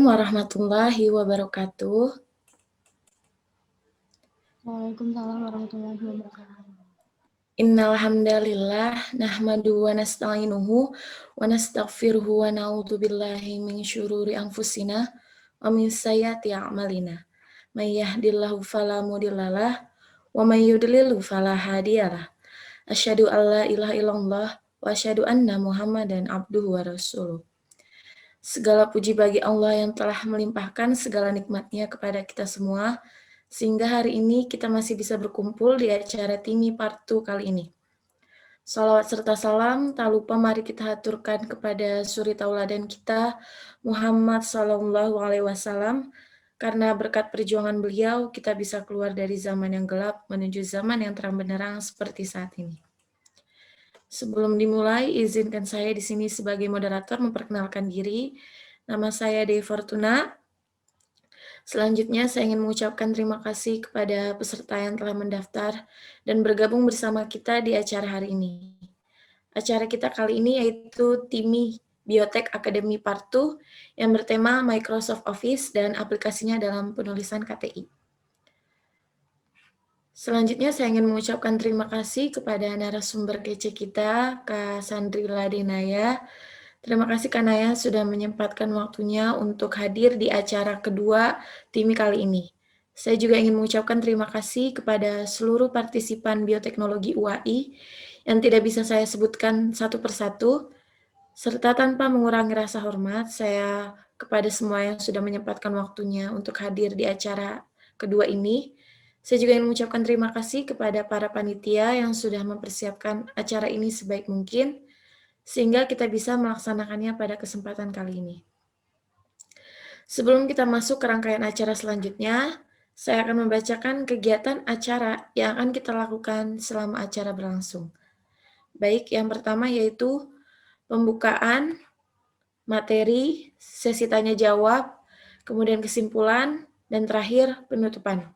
warahmatullahi wabarakatuh. Waalaikumsalam warahmatullahi wabarakatuh. Innal hamdalillah nahmaduhu wa nasta'inuhu wa nastaghfiruhu wa na'udzu billahi min syururi anfusina wa min sayyiati a'malina. May yahdihillahu fala mudhillalah wa may yudlil fala hadiyalah. Asyhadu an la ilaha illallah wa asyhadu anna Muhammadan abduhu wa rasuluh. Segala puji bagi Allah yang telah melimpahkan segala nikmatnya kepada kita semua, sehingga hari ini kita masih bisa berkumpul di acara Timi Part 2 kali ini. Salawat serta salam, tak lupa mari kita haturkan kepada suri tauladan kita, Muhammad SAW, karena berkat perjuangan beliau, kita bisa keluar dari zaman yang gelap menuju zaman yang terang benderang seperti saat ini. Sebelum dimulai, izinkan saya di sini sebagai moderator memperkenalkan diri. Nama saya Devi Fortuna. Selanjutnya, saya ingin mengucapkan terima kasih kepada peserta yang telah mendaftar dan bergabung bersama kita di acara hari ini. Acara kita kali ini yaitu TIMI Biotech Academy Part 2 yang bertema Microsoft Office dan aplikasinya dalam penulisan KTI. Selanjutnya saya ingin mengucapkan terima kasih kepada narasumber kece kita, Kak Sandrila Denaya. Terima kasih Kak Naya sudah menyempatkan waktunya untuk hadir di acara kedua TIMI kali ini. Saya juga ingin mengucapkan terima kasih kepada seluruh partisipan bioteknologi UAI yang tidak bisa saya sebutkan satu persatu, serta tanpa mengurangi rasa hormat, saya kepada semua yang sudah menyempatkan waktunya untuk hadir di acara kedua ini. Saya juga ingin mengucapkan terima kasih kepada para panitia yang sudah mempersiapkan acara ini sebaik mungkin, sehingga kita bisa melaksanakannya pada kesempatan kali ini. Sebelum kita masuk ke rangkaian acara selanjutnya, saya akan membacakan kegiatan acara yang akan kita lakukan selama acara berlangsung. Baik, yang pertama yaitu pembukaan, materi, sesi tanya-jawab, kemudian kesimpulan, dan terakhir penutupan.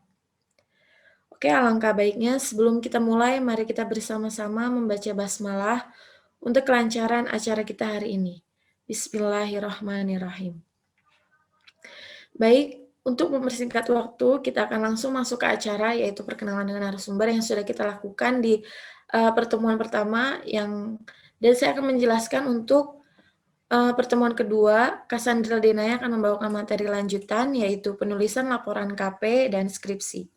Oke, alangkah baiknya sebelum kita mulai, mari kita bersama-sama membaca basmalah untuk kelancaran acara kita hari ini. Bismillahirrahmanirrahim. Baik, untuk mempersingkat waktu, kita akan langsung masuk ke acara, yaitu perkenalan dengan narasumber yang sudah kita lakukan di pertemuan pertama, dan saya akan menjelaskan untuk pertemuan kedua. Kak Sandrila Denaya akan membawakan materi lanjutan, yaitu penulisan laporan KP dan skripsi.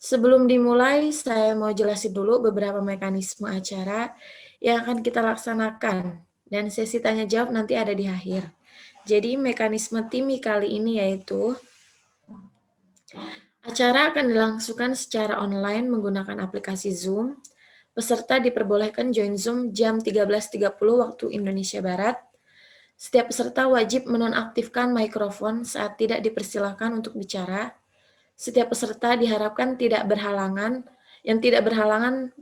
Sebelum dimulai, saya mau jelasin dulu beberapa mekanisme acara yang akan kita laksanakan, dan sesi tanya-jawab nanti ada di akhir. Jadi, mekanisme TIMI kali ini yaitu acara akan dilangsungkan secara online menggunakan aplikasi Zoom. Peserta diperbolehkan join Zoom jam 13.30 waktu Indonesia Barat. Setiap peserta wajib menonaktifkan mikrofon saat tidak dipersilakan untuk bicara. Setiap peserta diharapkan tidak berhalangan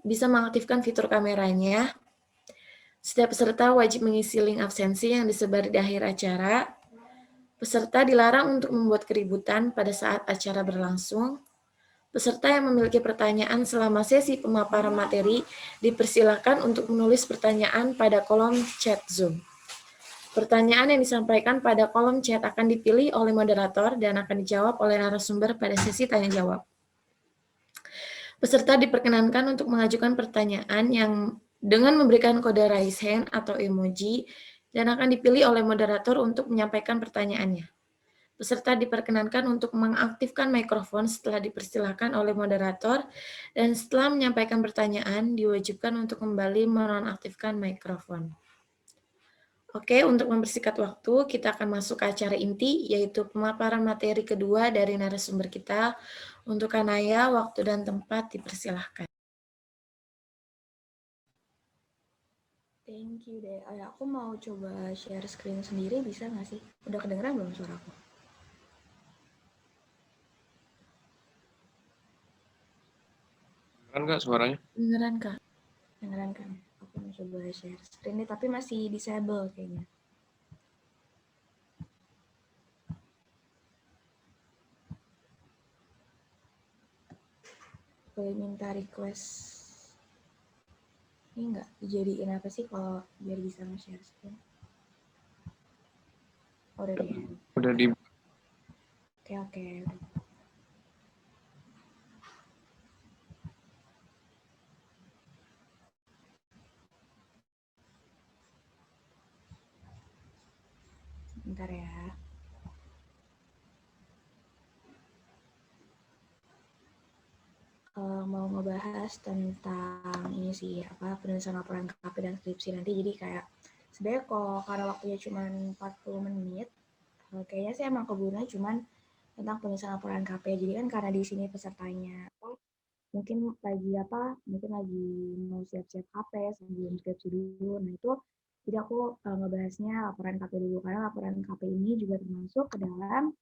bisa mengaktifkan fitur kameranya. Setiap peserta wajib mengisi link absensi yang disebar di akhir acara. Peserta dilarang untuk membuat keributan pada saat acara berlangsung. Peserta yang memiliki pertanyaan selama sesi pemaparan materi dipersilakan untuk menulis pertanyaan pada kolom chat Zoom. Pertanyaan yang disampaikan pada kolom chat akan dipilih oleh moderator dan akan dijawab oleh narasumber pada sesi tanya-jawab. Peserta diperkenankan untuk mengajukan pertanyaan yang dengan memberikan kode raise hand atau emoji dan akan dipilih oleh moderator untuk menyampaikan pertanyaannya. Peserta diperkenankan untuk mengaktifkan mikrofon setelah dipersilakan oleh moderator dan setelah menyampaikan pertanyaan diwajibkan untuk kembali menonaktifkan mikrofon. Oke, untuk mempersingkat waktu, kita akan masuk ke acara inti, yaitu pemaparan materi kedua dari narasumber kita. Untuk Kanaya, waktu dan tempat dipersilahkan. Thank you deh. Aku mau coba share screen sendiri, bisa nggak sih? Udah kedengeran belum suara aku? Kedengeran nggak suaranya? Beneran, Kak? Kedengeran kan? Aku mau coba share screen nih, tapi masih disable kayaknya. Boleh minta request. Ini nggak dijadiin apa sih kalau biar bisa nge-share screen? Oh, udah deh. Udah di. Oke. Bentar ya. Mau ngebahas tentang ini sih, penulisan laporan KP dan skripsi nanti. Jadi kayak sebenarnya karena waktunya cuma 40 menit, kayaknya sih emang kebutuhannya cuma tentang penulisan laporan KP. Jadi kan karena di sini pesertanya mungkin lagi mau siap-siap KP sebelum skripsi dulu. Nah itu jadi aku ngebahasnya laporan KP dulu, karena laporan KP ini juga termasuk ke dalam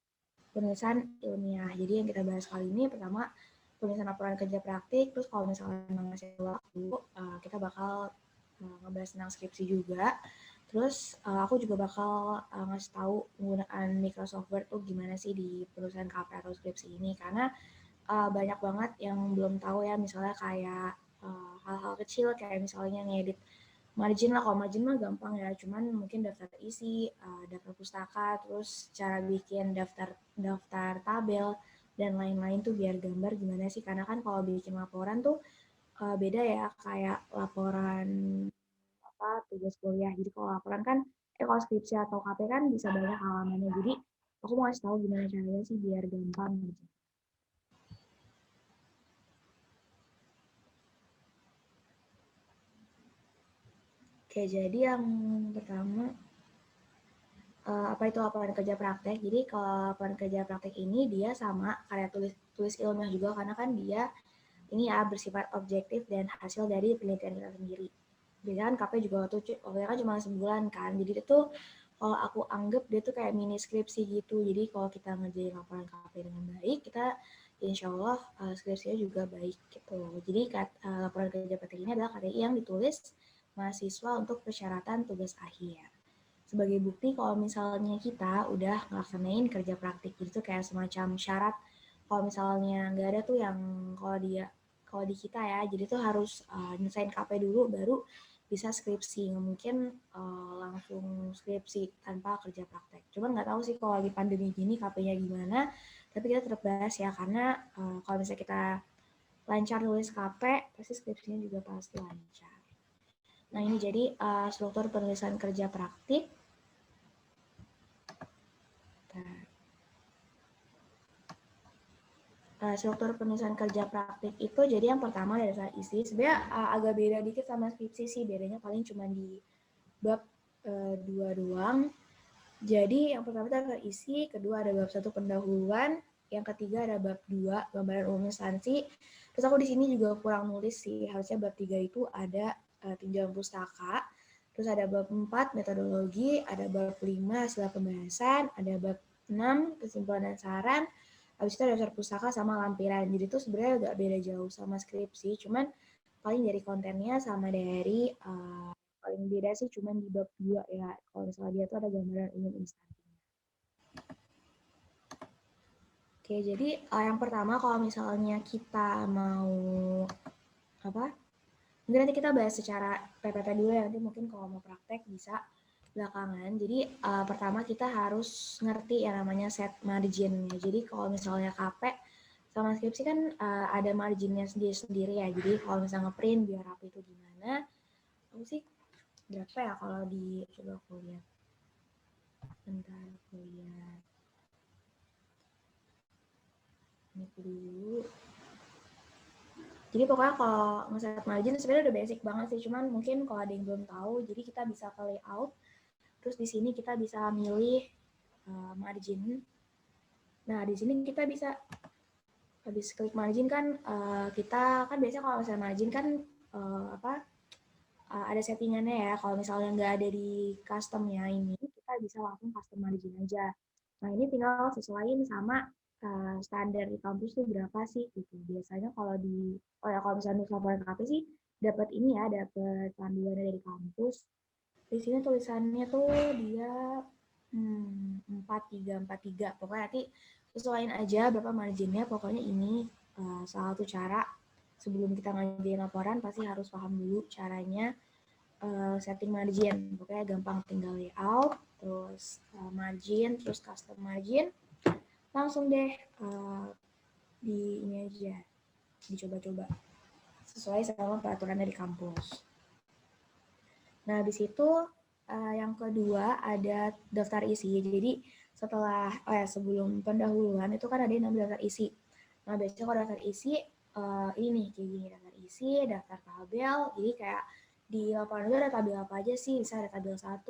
penulisan ilmiah. Jadi yang kita bahas kali ini pertama penulisan laporan kerja praktik, terus kalau misalnya masih waktu kita bakal ngebahas tentang skripsi juga. Terus aku juga bakal ngasih tahu penggunaan Microsoft Word tuh gimana sih di penulisan KP atau skripsi ini, karena banyak banget yang belum tahu ya, misalnya kayak hal-hal kecil kayak misalnya ngedit margin lah. Kalau margin mah gampang ya, cuman mungkin daftar isi, daftar pustaka, terus cara bikin daftar tabel dan lain-lain tuh biar gambar gimana sih, karena kan kalau bikin laporan tuh beda ya, kayak laporan tugas kuliah. Jadi kalau laporan kan kalau skripsi atau KP kan bisa banyak halamannya. Jadi aku mau kasih tahu gimana caranya sih biar gampang gitu. Oke, jadi yang pertama apa itu laporan kerja praktek. Jadi kalau laporan kerja praktek ini dia sama karya tulis ilmiah juga, karena kan dia ini ya bersifat objektif dan hasil dari penelitian kita sendiri. Biasanya kan KP juga waktu kan cuma sebulan kan. Jadi itu kalau aku anggap dia tuh kayak mini skripsi gitu. Jadi kalau kita ngerjain laporan KP dengan baik, kita insya Allah skripsinya juga baik gitu. Jadi laporan kerja praktek ini adalah karya yang ditulis mahasiswa untuk persyaratan tugas akhir. Sebagai bukti kalau misalnya kita udah ngelaksanain kerja praktik, itu kayak semacam syarat. Kalau misalnya nggak ada tuh yang kalau di kita ya, jadi tuh harus nyelesain KP dulu baru bisa skripsi. Nggak mungkin langsung skripsi tanpa kerja praktek. Cuman nggak tahu sih kalau lagi pandemi gini KP-nya gimana, tapi kita tetap bahas ya, karena kalau misalnya kita lancar nulis KP, pasti skripsinya juga pasti lancar. Nah ini jadi struktur penulisan kerja praktik. Struktur penulisan kerja praktik itu jadi yang pertama dasar isi. Sebenarnya agak beda dikit sama skripsi sih, bedanya paling cuma di bab 2 doang. Jadi yang pertama itu dasar isi, kedua ada bab 1 pendahuluan, yang ketiga ada bab 2 gambaran umum instansi. Terus aku di sini juga kurang nulis sih, harusnya bab 3 itu ada tinjauan pustaka. Terus ada bab 4 metodologi, ada bab 5 hasil pembahasan, ada bab 6 kesimpulan dan saran. Habis itu ada daftar pustaka sama lampiran. Jadi itu sebenarnya agak beda jauh sama skripsi, cuman paling dari kontennya sama dari paling beda sih cuman di bab 2 ya. Kalau misalnya dia tuh ada gambaran umum instansinya. Oke, jadi yang pertama kalau misalnya kita mau mungkin nanti kita bahas secara PPT dulu ya, nanti mungkin kalau mau praktek bisa belakangan. Jadi pertama kita harus ngerti yang namanya set marginnya. Jadi kalau misalnya KP sama skripsi kan ada marginnya sendiri-sendiri ya. Jadi kalau misalnya ngeprint biar rapi itu gimana? Aku sih berapa ya kalau coba aku lihat. Bentar aku lihat. Ini dulu. Jadi pokoknya kalau nge-set margin sebenarnya udah basic banget sih. Cuman mungkin kalau ada yang belum tahu, jadi kita bisa ke layout. Terus di sini kita bisa milih margin. Nah, di sini kita bisa habis klik margin kan kita kan biasanya kalau misalnya margin kan ada settingannya ya. Kalau misalnya nggak ada di customnya ini, kita bisa langsung custom margin aja. Nah ini tinggal sesuaiin sama standar di kampus tuh berapa sih gitu. Biasanya kalau kalau misalnya nulis laporan KP sih dapat ini ya, dapat panduannya dari kampus. Di sini tulisannya tuh dia 4343. Pokoknya nanti sesuaiin aja berapa marginnya. Pokoknya ini salah satu cara sebelum kita ngajain laporan pasti harus paham dulu caranya setting margin. Pokoknya gampang, tinggal layout. terus margin, terus custom margin, langsung deh di ini aja, dicoba-coba sesuai sama peraturan dari kampus. Nah, habis itu yang kedua ada daftar isi. Jadi setelah sebelum pendahuluan itu kan ada yang namanya daftar isi. Nah, biasanya kalau daftar isi ini nih kayak gini, daftar isi, daftar tabel. Jadi kayak di lapangan itu ada tabel apa aja sih? Bisa ada tabel 1,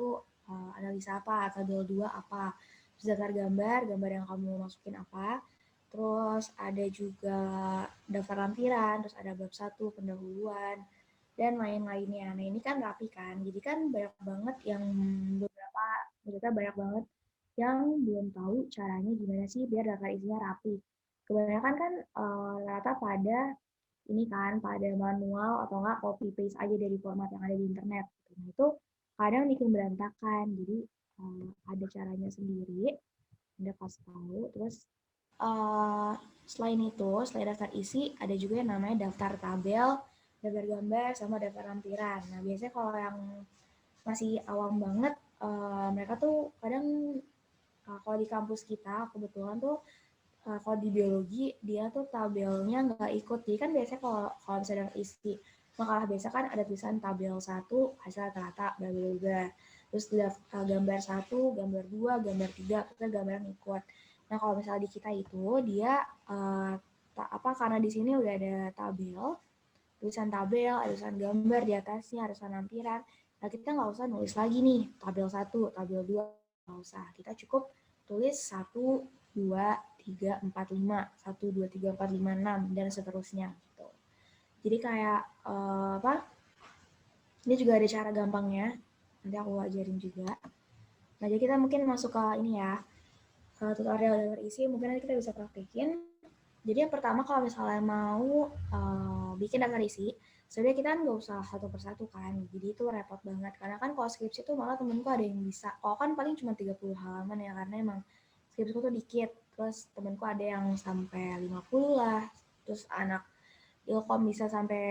analisa apa, tabel 2 apa. Terus daftar gambar, gambar yang kamu masukin apa. Terus ada juga daftar lampiran, terus ada bab 1 pendahuluan dan lain-lainnya. Nah, ini kan rapi kan. Jadi kan banyak banget yang beberapa, maksudnya banyak banget yang belum tahu caranya gimana sih biar daftar isinya rapi. Kebanyakan kan rata pada ini kan, pada manual atau enggak copy paste aja dari format yang ada di internet. Nah, itu kadang bikin berantakan. Jadi ada caranya sendiri, Anda kasih tahu. Terus selain itu, selain daftar isi, ada juga yang namanya daftar tabel, daftar gambar, sama daftar lampiran. Nah, biasanya kalau yang masih awam banget, mereka tuh kadang kalau di kampus kita, kebetulan tuh kalau di biologi, dia tuh tabelnya nggak ikut. Jadi kan biasanya kalau misalnya daftar isi, makalah biasa kan ada tulisan tabel 1, hasil rata-rata, bla bla bla. Terus gambar 1, gambar 2, gambar 3, kita gambar yang ikut. Nah, kalau misalnya di kita itu dia karena di sini udah ada tabel, tulisan tabel, ada tulisan gambar di atasnya, ada tulisan lampiran. Nah, kita nggak usah nulis lagi nih tabel 1, tabel 2, nggak usah. Kita cukup tulis 1, 2, 3, 4, 5, 1, 2, 3, 4, 5, 6, dan seterusnya. Gitu. Jadi kayak ini juga ada cara gampangnya. Nanti aku ajarin juga. Nah, jadi kita mungkin masuk ke ini ya, tutorial daftar isi, mungkin nanti kita bisa praktekin. Jadi yang pertama kalau misalnya mau bikin daftar isi, sebenarnya kita kan nggak usah satu persatu kan, jadi itu repot banget. Karena kan kalau skripsi tuh malah temenku ada yang bisa, kalau kan paling cuma 30 halaman ya, karena emang skripsiku tuh dikit. Terus temenku ada yang sampai 50 lah, terus anak Ilkom bisa sampai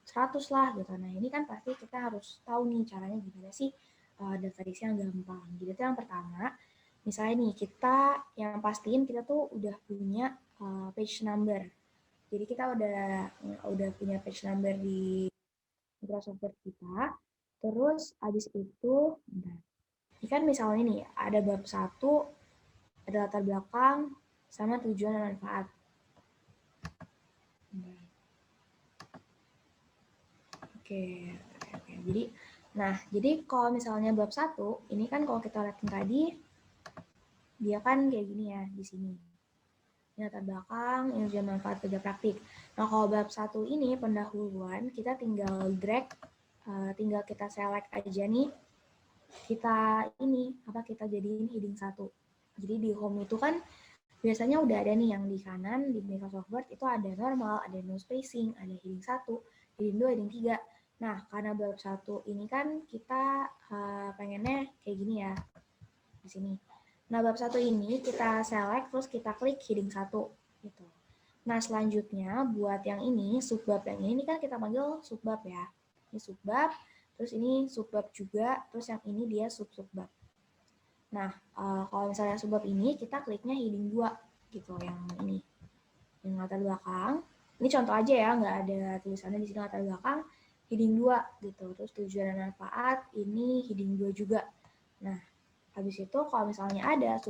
100 lah gitu. Nah, ini kan pasti kita harus tahu nih caranya gimana sih daftar isi yang gampang. Jadi itu yang pertama, misalnya nih kita yang pastiin kita tuh udah punya page number. Jadi kita udah punya page number di Microsoft Word kita. Terus abis itu, bentar. Ini kan misalnya nih ada bab 1, ada latar belakang, sama tujuan dan manfaat. Bentar. Oke. Jadi kalau misalnya bab 1, ini kan kalau kita lihat tadi, dia kan kayak gini ya di sini. Ini latar belakang, ini ujian manfaat kerja praktik. Nah, kalau bab 1 ini pendahuluan, kita tinggal drag, tinggal kita select aja nih, kita jadiin heading 1. Jadi di home itu kan biasanya udah ada nih yang di kanan di Microsoft Word itu ada normal, ada no spacing, ada heading 1, heading 2, heading 3. Nah, karena bab 1 ini kan kita pengennya kayak gini ya, di sini. Nah, bab 1 ini kita select, terus kita klik heading 1. Gitu. Nah, selanjutnya buat yang ini, subbab yang ini kan kita panggil subbab ya. Ini subbab, terus ini subbab juga, terus yang ini dia sub-subbab. Nah, kalau misalnya subbab ini, kita kliknya heading 2, gitu, yang ini. Yang latar belakang. Ini contoh aja ya, nggak ada tulisannya di sini latar belakang, heading 2, gitu. Terus tujuan dan manfaat, ini heading 2 juga. Nah, habis itu kalau misalnya ada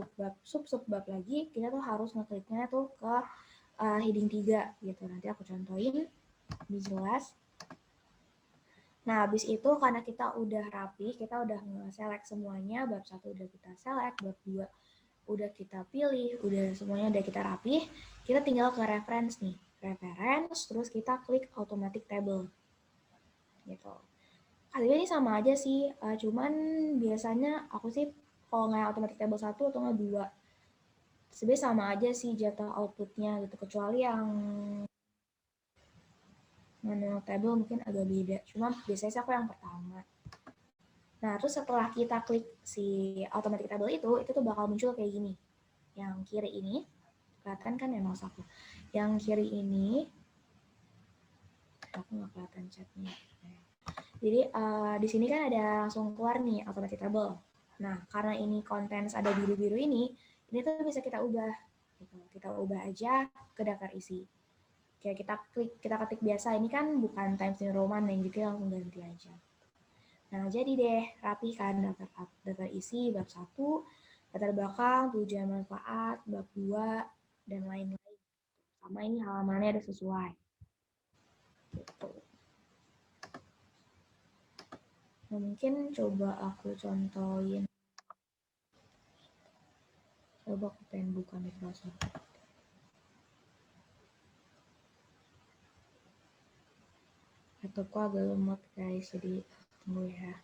sub-subbab lagi, kita tuh harus ngekliknya tuh ke heading 3 gitu. Nanti aku contohin lebih jelas. Nah, habis itu karena kita udah rapi, kita udah nge-select semuanya, bab 1 udah kita select, bab 2 udah kita pilih, udah semuanya udah kita rapi, kita tinggal ke reference nih. Reference, terus kita klik automatic table. Gitu. Hasilnya ini sama aja sih, cuman biasanya aku sih kalau nggak automatic table 1 atau nggak 2, sebenarnya sama aja sih jatuh outputnya gitu, kecuali yang manual table mungkin agak beda, cuma biasanya sih aku yang pertama. Nah, terus setelah kita klik si automatic table itu tuh bakal muncul kayak gini. Yang kiri ini, kelihatan kan ya mouse aku. Yang kiri ini, aku nggak kelihatan chatnya. Jadi di sini kan ada langsung keluar nih automatic table. Nah, karena ini konten ada biru-biru ini tuh bisa kita ubah. Gitu. Kita ubah aja ke daftar isi. Kayak kita ketik biasa, ini kan bukan Times New Roman yang gitu, langsung ganti aja. Nah, jadi deh, rapi kan daftar isi bab 1, latar belakang, tujuan manfaat, bab 2, dan lain-lain. Sama ini halamannya ada sesuai. Gitu. Nah, mungkin coba aku contohin. Coba aku pengen buka Microsoft. Laptopku agak lemot guys, jadi tunggu ya.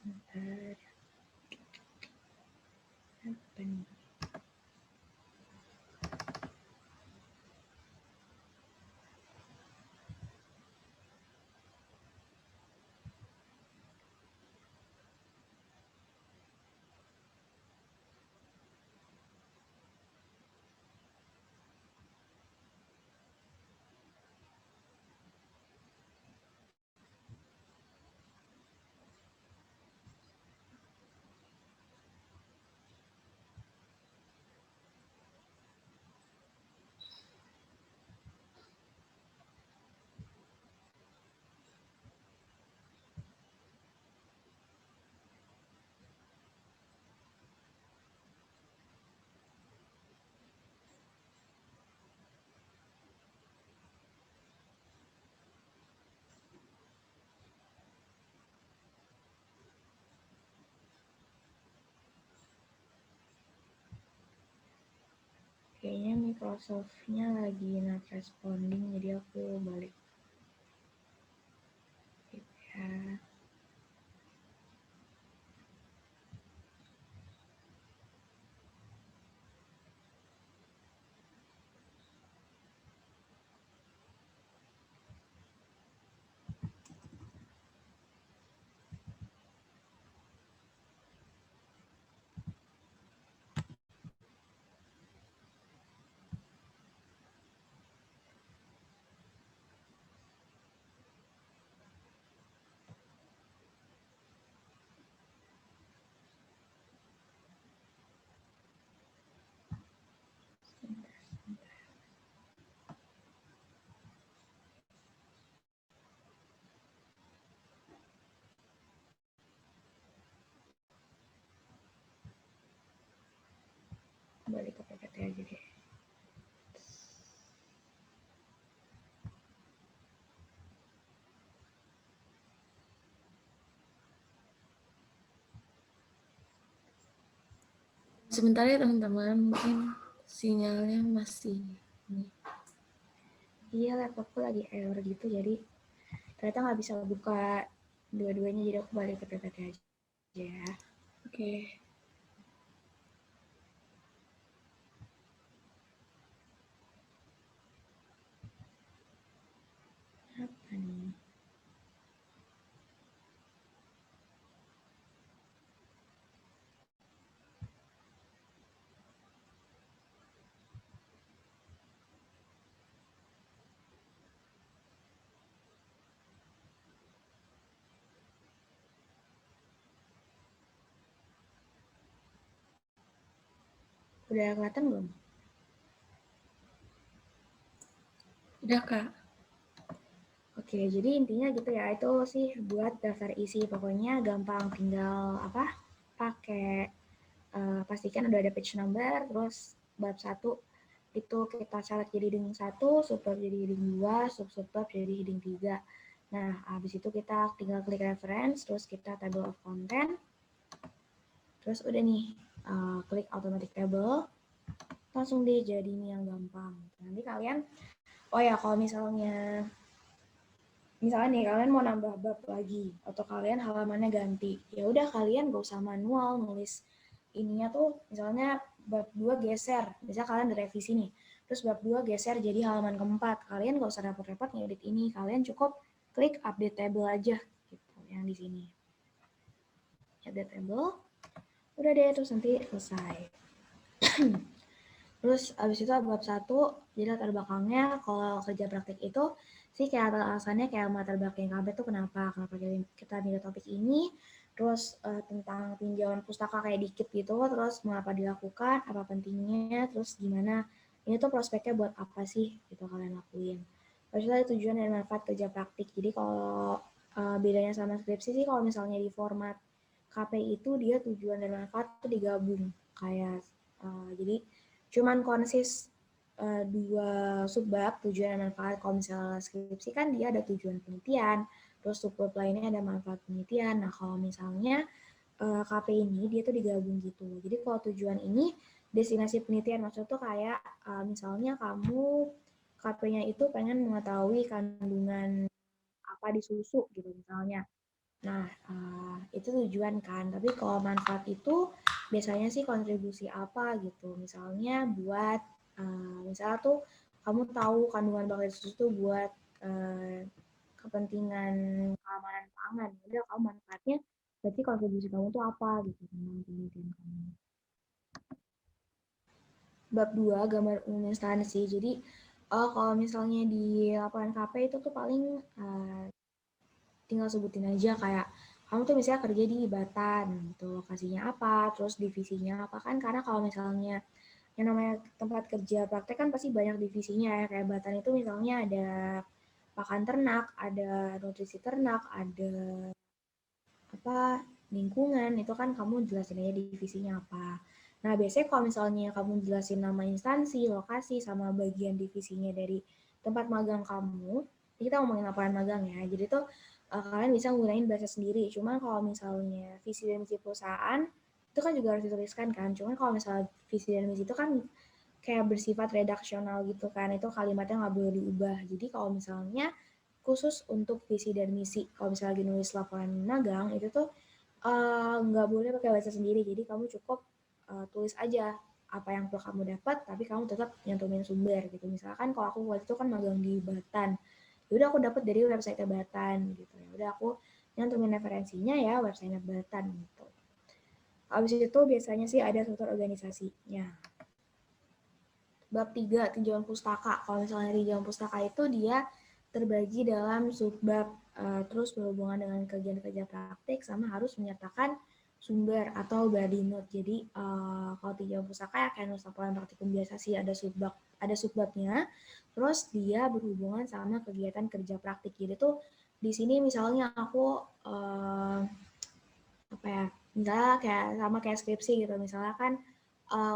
Bentar. Apa nih? Kayaknya Microsoft-nya lagi not responding, jadi aku balik. Ya. Balik ke PPT aja deh. Sebentar ya teman-teman, mungkin sinyalnya masih ini. Iya, laptopku lagi error gitu, jadi ternyata nggak bisa buka dua-duanya, jadi aku balik ke PPT aja ya. Oke. Apa nih? Udah kelihatan belum? Udah Kak. Oke, jadi intinya gitu ya, itu sih buat daftar isi. Pokoknya gampang, tinggal apa? Pakai pastikan udah ada page number, terus bab 1 itu kita catat jadi heading 1, subbab jadi heading 2, sub-subbab jadi heading 3. Nah, habis itu kita tinggal klik reference, terus kita table of content, terus udah nih, klik automatic table, langsung deh jadi ini yang gampang. Nanti kalian, oh ya kalau misalnya nih kalian mau nambah bab lagi atau kalian halamannya ganti, ya udah kalian gak usah manual nulis ininya tuh, misalnya bab 2 geser, misalnya kalian ada revisi nih, terus bab 2 geser jadi halaman keempat, kalian gak usah repot-repot ngedit ini, kalian cukup klik update table aja gitu, yang di sini. Update table, udah deh, terus nanti selesai. Terus abis itu bab 1, jadi latar belakangnya kalau kerja praktik itu sih kayak alasannya kayak latar belakang KB tuh kenapa kita milih topik ini, terus tentang tinjauan pustaka kayak dikit gitu, terus mengapa dilakukan, apa pentingnya, terus gimana, ini tuh prospeknya buat apa sih gitu kalian lakuin. Terus itu ada tujuan dan manfaat kerja praktik. Jadi kalau bedanya sama skripsi sih kalau misalnya di format KP itu dia tujuan dan manfaat tuh digabung kayak jadi cuman konsis dua subbab tujuan dan manfaat. Kalau misalnya skripsi kan dia ada tujuan penelitian, terus subbab lainnya ada manfaat penelitian. Nah kalau misalnya KP ini dia tuh digabung gitu. Jadi kalau tujuan ini destinasi penelitian, maksudnya tuh kayak misalnya kamu KP-nya itu pengen mengetahui kandungan apa di susu gitu misalnya. Nah, itu tujuan kan. Tapi kalau manfaat itu biasanya sih kontribusi apa gitu. Misalnya buat, misalnya tuh kamu tahu kandungan bakteri susu tuh buat kepentingan keamanan pangan. Udah kamu manfaatnya, berarti kontribusi kamu tuh apa gitu tentang penelitian kamu. Bab 2, gambar umum instansi. Jadi, kalau misalnya di laporan KP itu tuh paling tinggal sebutin aja kayak kamu tuh misalnya kerja di Batan gitu, lokasinya apa, terus divisinya apa kan, karena kalau misalnya yang namanya tempat kerja praktek kan pasti banyak divisinya ya, kayak Batan itu misalnya ada pakan ternak, ada nutrisi ternak, ada apa lingkungan, itu kan kamu jelasin aja divisinya apa. Nah biasanya kalau misalnya kamu jelasin nama instansi, lokasi, sama bagian divisinya dari tempat magang kamu, kita ngomongin laporan magang ya, jadi tuh kalian bisa menggunakan bahasa sendiri. Cuman kalau misalnya visi dan misi perusahaan itu kan juga harus dituliskan kan. Cuman kalau misalnya visi dan misi itu kan kayak bersifat redaksional gitu kan, itu kalimatnya nggak boleh diubah. Jadi kalau misalnya khusus untuk visi dan misi, kalau misalnya lagi nulis laporan magang itu tuh nggak boleh pakai bahasa sendiri. Jadi kamu cukup tulis aja apa yang perlu kamu dapat, tapi kamu tetap nyantumin sumber gitu. Misalkan kalau aku waktu itu kan magang di Batan, udah aku dapat dari website Batan gitu ya. Udah aku nyantumin referensinya ya website Batan gitu. Habis itu biasanya sih ada struktur organisasinya. Bab 3, tinjauan pustaka. Kalau misalnya tinjauan pustaka itu dia terbagi dalam subbab, terus berhubungan dengan kerja praktik sama harus menyertakan sumber atau body note. Jadi kalau tinjauan pustaka ya kayak nulis laporan praktikum biasa sih, ada subbabnya. Terus dia berhubungan sama kegiatan kerja praktik. Jadi tuh di sini misalnya aku apa ya, misalnya kayak skripsi gitu, misalnya kan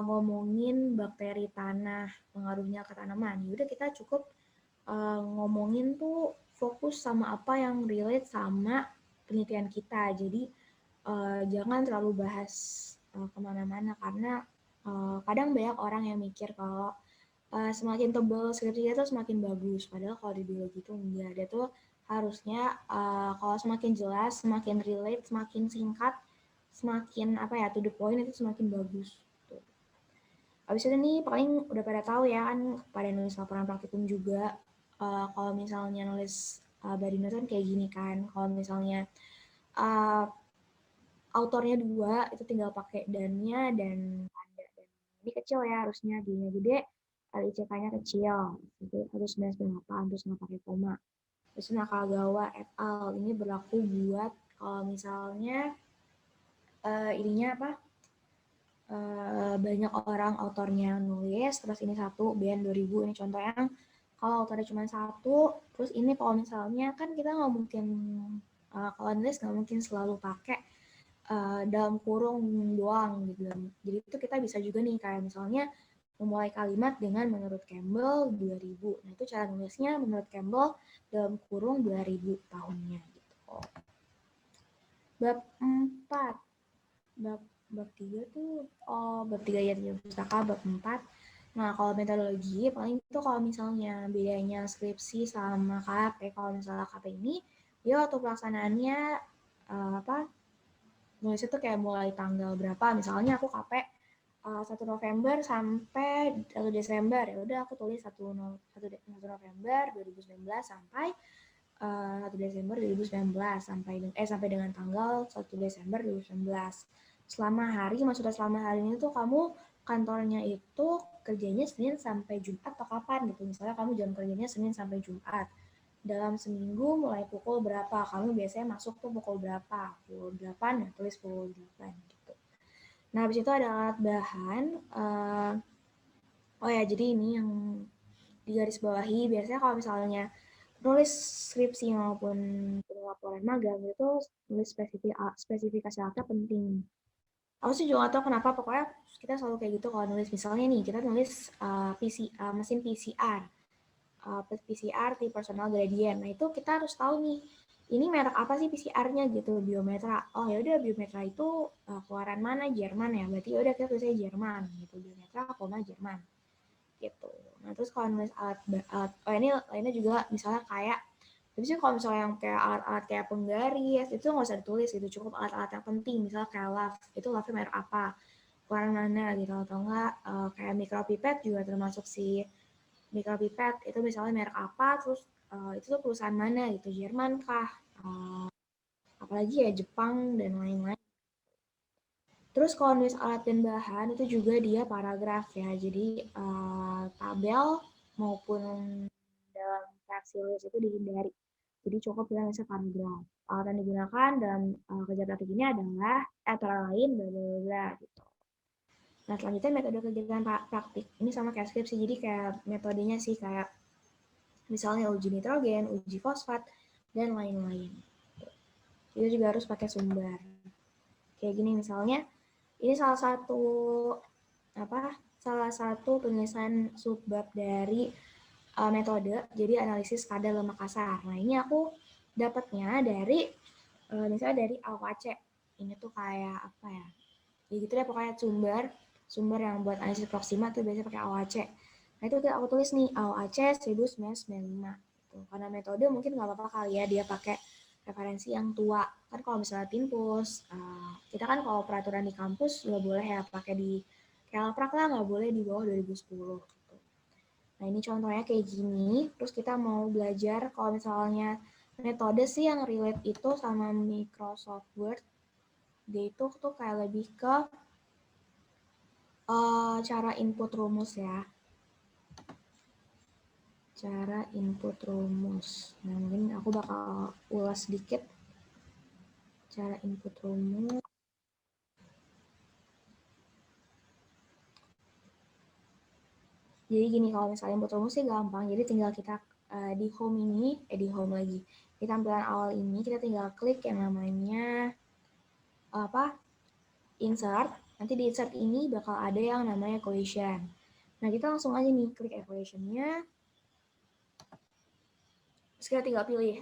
ngomongin bakteri tanah pengaruhnya ke tanaman, udah kita cukup ngomongin tuh fokus sama apa yang relate sama penelitian kita. Jadi jangan terlalu bahas kemana-mana, karena kadang banyak orang yang mikir kalau semakin tebal skripsinya tuh semakin bagus, padahal kalau di biologi itu enggak, dia tuh harusnya kalau semakin jelas, semakin relate, semakin singkat, semakin apa ya, to the point, itu semakin bagus. Tuh. Abis itu nih paling udah pada tahu ya kan, pada nulis laporan praktikum juga. Kalau misalnya nulis body note kan kayak gini kan, kalau misalnya uh, autornya 2, itu tinggal pakai dannya dan tanda. Dan ini kecil ya harusnya, D-nya gede, LICK-nya kecil. Jadi harus 998, terus nggak pakai koma. Terus Nakagawa et al. Ini berlaku buat kalau misalnya ininya apa, banyak orang autornya nulis, terus ini satu, BN 2000, ini contoh yang kalau autornya cuma satu, terus ini kalau misalnya kan kita nggak mungkin, kalau nulis nggak mungkin selalu pakai dalam kurung doang gitu. Jadi itu kita bisa juga nih kayak misalnya memulai kalimat dengan menurut Campbell 2000. Nah itu cara nulisnya menurut Campbell dalam kurung 2000 tahunnya gitu. Bab 4. Bab Bab 3 tuh, bab 3 ya pustaka, bab 4. Nah, kalau metodologi, paling itu kalau misalnya bedanya skripsi sama KP, kalau misalnya KP ini, dia waktu pelaksanaannya, nulisnya tuh kayak mulai tanggal berapa, misalnya aku KP 1 November sampai 1 Desember, ya udah aku tulis 1 November 2019 sampai 1 Desember 2019 sampai dengan tanggal 1 Desember 2019. Selama hari, maksudnya selama hari ini tuh kamu kantornya itu kerjanya Senin sampai Jumat atau kapan gitu. Misalnya kamu jam kerjanya Senin sampai Jumat. Dalam seminggu mulai pukul berapa? Kamu biasanya masuk tuh pukul berapa? Pukul 8 ya, tulis pukul 8 gitu. Nah, habis itu ada alat bahan. Oh ya, jadi ini yang di garis bawahi, biasanya kalau misalnya nulis skripsi maupun laporan magang itu nulis spesifikasi alatnya penting. Aku sih juga gak tahu kenapa, pokoknya kita selalu kayak gitu kalau nulis. Misalnya nih, kita nulis mesin PCR, PCR di personal gradient. Nah itu kita harus tahu nih, ini merek apa sih PCR-nya gitu, Biometra. Oh ya udah, Biometra itu keluaran mana, Jerman ya, berarti ya udah kita tulisnya Jerman gitu, Biometra, Jerman gitu. Nah terus kalau nulis alat oh ini lainnya juga misalnya kayak, tapi sih kalau misalnya yang kayak alat-alat kayak penggaris itu nggak usah ditulis gitu, cukup alat-alat yang penting, misalnya kayak love, itu love-nya merek apa, warna mana gitu, atau enggak kayak micropipet juga termasuk si micropipet itu misalnya merek apa, terus itu tuh perusahaan mana gitu, Jerman kah, apalagi ya Jepang dan lain-lain. Terus kalau nulis alat dan bahan itu juga dia paragraf ya, jadi tabel maupun dalam versi list itu dihindari. Jadi cukup kita nulisnya paragraf. Alat yang digunakan dalam kerja praktik ini adalah antara lain bla bla bla gitu. Nah selanjutnya metode kegiatan praktik ini sama kayak skripsi, jadi kayak metodenya sih kayak misalnya uji nitrogen, uji fosfat dan lain-lain. Itu juga harus pakai sumber. Kayak gini misalnya, ini salah satu penulisan subbab dari metode jadi analisis kadar lemak kasar. Nah ini aku dapatnya dari misalnya dari AOAC. Ini tuh kayak apa ya? Ya gitu deh, pokoknya sumber yang buat analisis proksima tuh biasanya pakai AOAC. Nah itu aku tulis nih AOAC 1995. Gitu. Karena metode mungkin nggak apa-apa kali ya dia pakai referensi yang tua. Kan kalau misalnya Tinpus, kita kan kalau peraturan di kampus nggak boleh ya pakai di Kelprak lah, nggak boleh di bawah 2010. Gitu. Nah ini contohnya kayak gini. Terus kita mau belajar kalau misalnya metode sih yang relate itu sama Microsoft Word. Dia itu tuh kayak lebih ke cara input rumus ya. Cara input rumus. Nah mungkin aku bakal ulas sedikit cara input rumus. Jadi gini, kalau misalnya input rumus sih gampang. Jadi tinggal kita di home ini, di home lagi. Di tampilan awal ini kita tinggal klik yang namanya insert. Nanti di insert ini bakal ada yang namanya equation. Nah kita langsung aja nih klik equationnya. Terus kita tinggal pilih.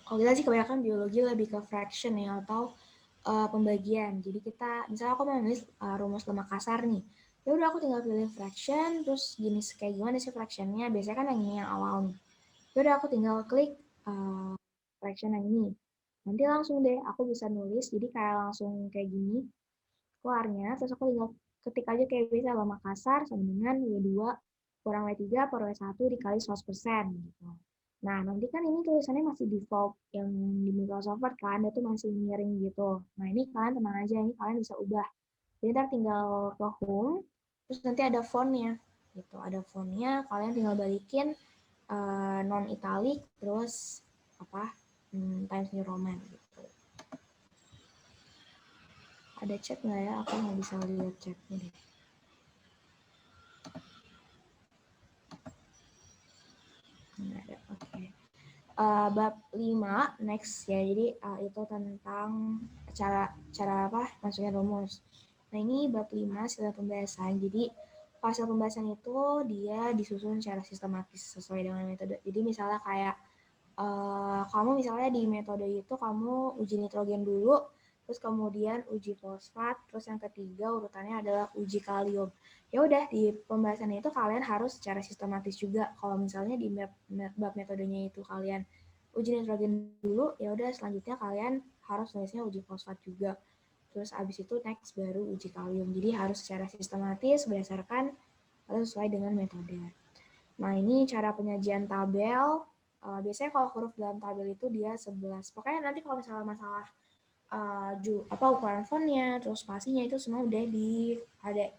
Kalau kita sih kebanyakan biologi lebih ke fraction ya, atau pembagian. Jadi kita, misalnya aku mau nulis rumus lemak kasar nih, ya udah aku tinggal pilih fraction, terus jenis kayak gimana sih fractionnya, biasanya kan yang ini yang awal nih. Ya udah aku tinggal klik fraction yang ini. Nanti langsung deh aku bisa nulis, jadi kayak langsung kayak gini keluarnya, terus aku tinggal ketik aja kayak bisa lemak kasar sama dengan W2 kurang W3 per W1 dikali 100% gitu. Nah, nanti kan ini tulisannya masih default yang di Microsoft Word kan, itu masih miring gitu. Nah, ini kalian tenang aja, ini kalian bisa ubah. Jadi ntar tinggal ke home, terus nanti ada fontnya gitu. Ada fontnya, kalian tinggal balikin non italic, terus Times New Roman gitu. Ada chat nggak ya? Aku nggak bisa lihat chatnya deh. Nggak ada, oke. Okay. Bab 5 next ya, jadi itu tentang cara masukin rumus. Nah ini bab 5 sila pembahasan, jadi hasil pembahasan itu dia disusun secara sistematis sesuai dengan metode. Jadi misalnya kayak kamu misalnya di metode itu kamu uji nitrogen dulu, terus kemudian uji fosfat, terus yang ketiga urutannya adalah uji kalium. Ya udah, di pembahasan itu kalian harus secara sistematis juga. Kalau misalnya di bab metodenya itu kalian uji nitrogen dulu, ya udah selanjutnya kalian harus nulisnya uji fosfat juga. Terus abis itu next baru uji kalium. Jadi harus secara sistematis berdasarkan atau sesuai dengan metode. Nah, ini cara penyajian tabel. Biasanya kalau huruf dalam tabel itu dia 11. Pokoknya nanti kalau misalnya masalah ukuran fontnya, terus spasinya itu semua udah ada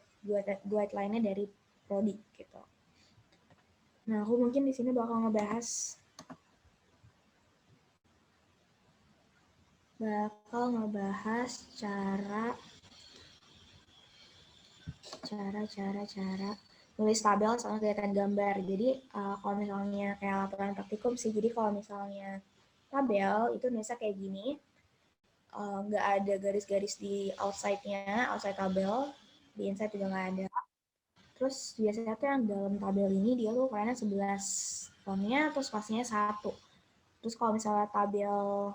guideline-nya dari prodi gitu. Nah, aku mungkin di sini bakal ngebahas cara nulis tabel sama kelihatan gambar. Jadi kalau misalnya kayak laporan praktikum sih, jadi kalau misalnya tabel itu biasa kayak gini, nggak ada garis-garis di outside-nya, outside tabel, di inside juga nggak ada. Terus biasanya tuh yang dalam tabel ini dia tuh ukurannya 11 fontnya, terus spasinya 1. Terus kalau misalnya tabel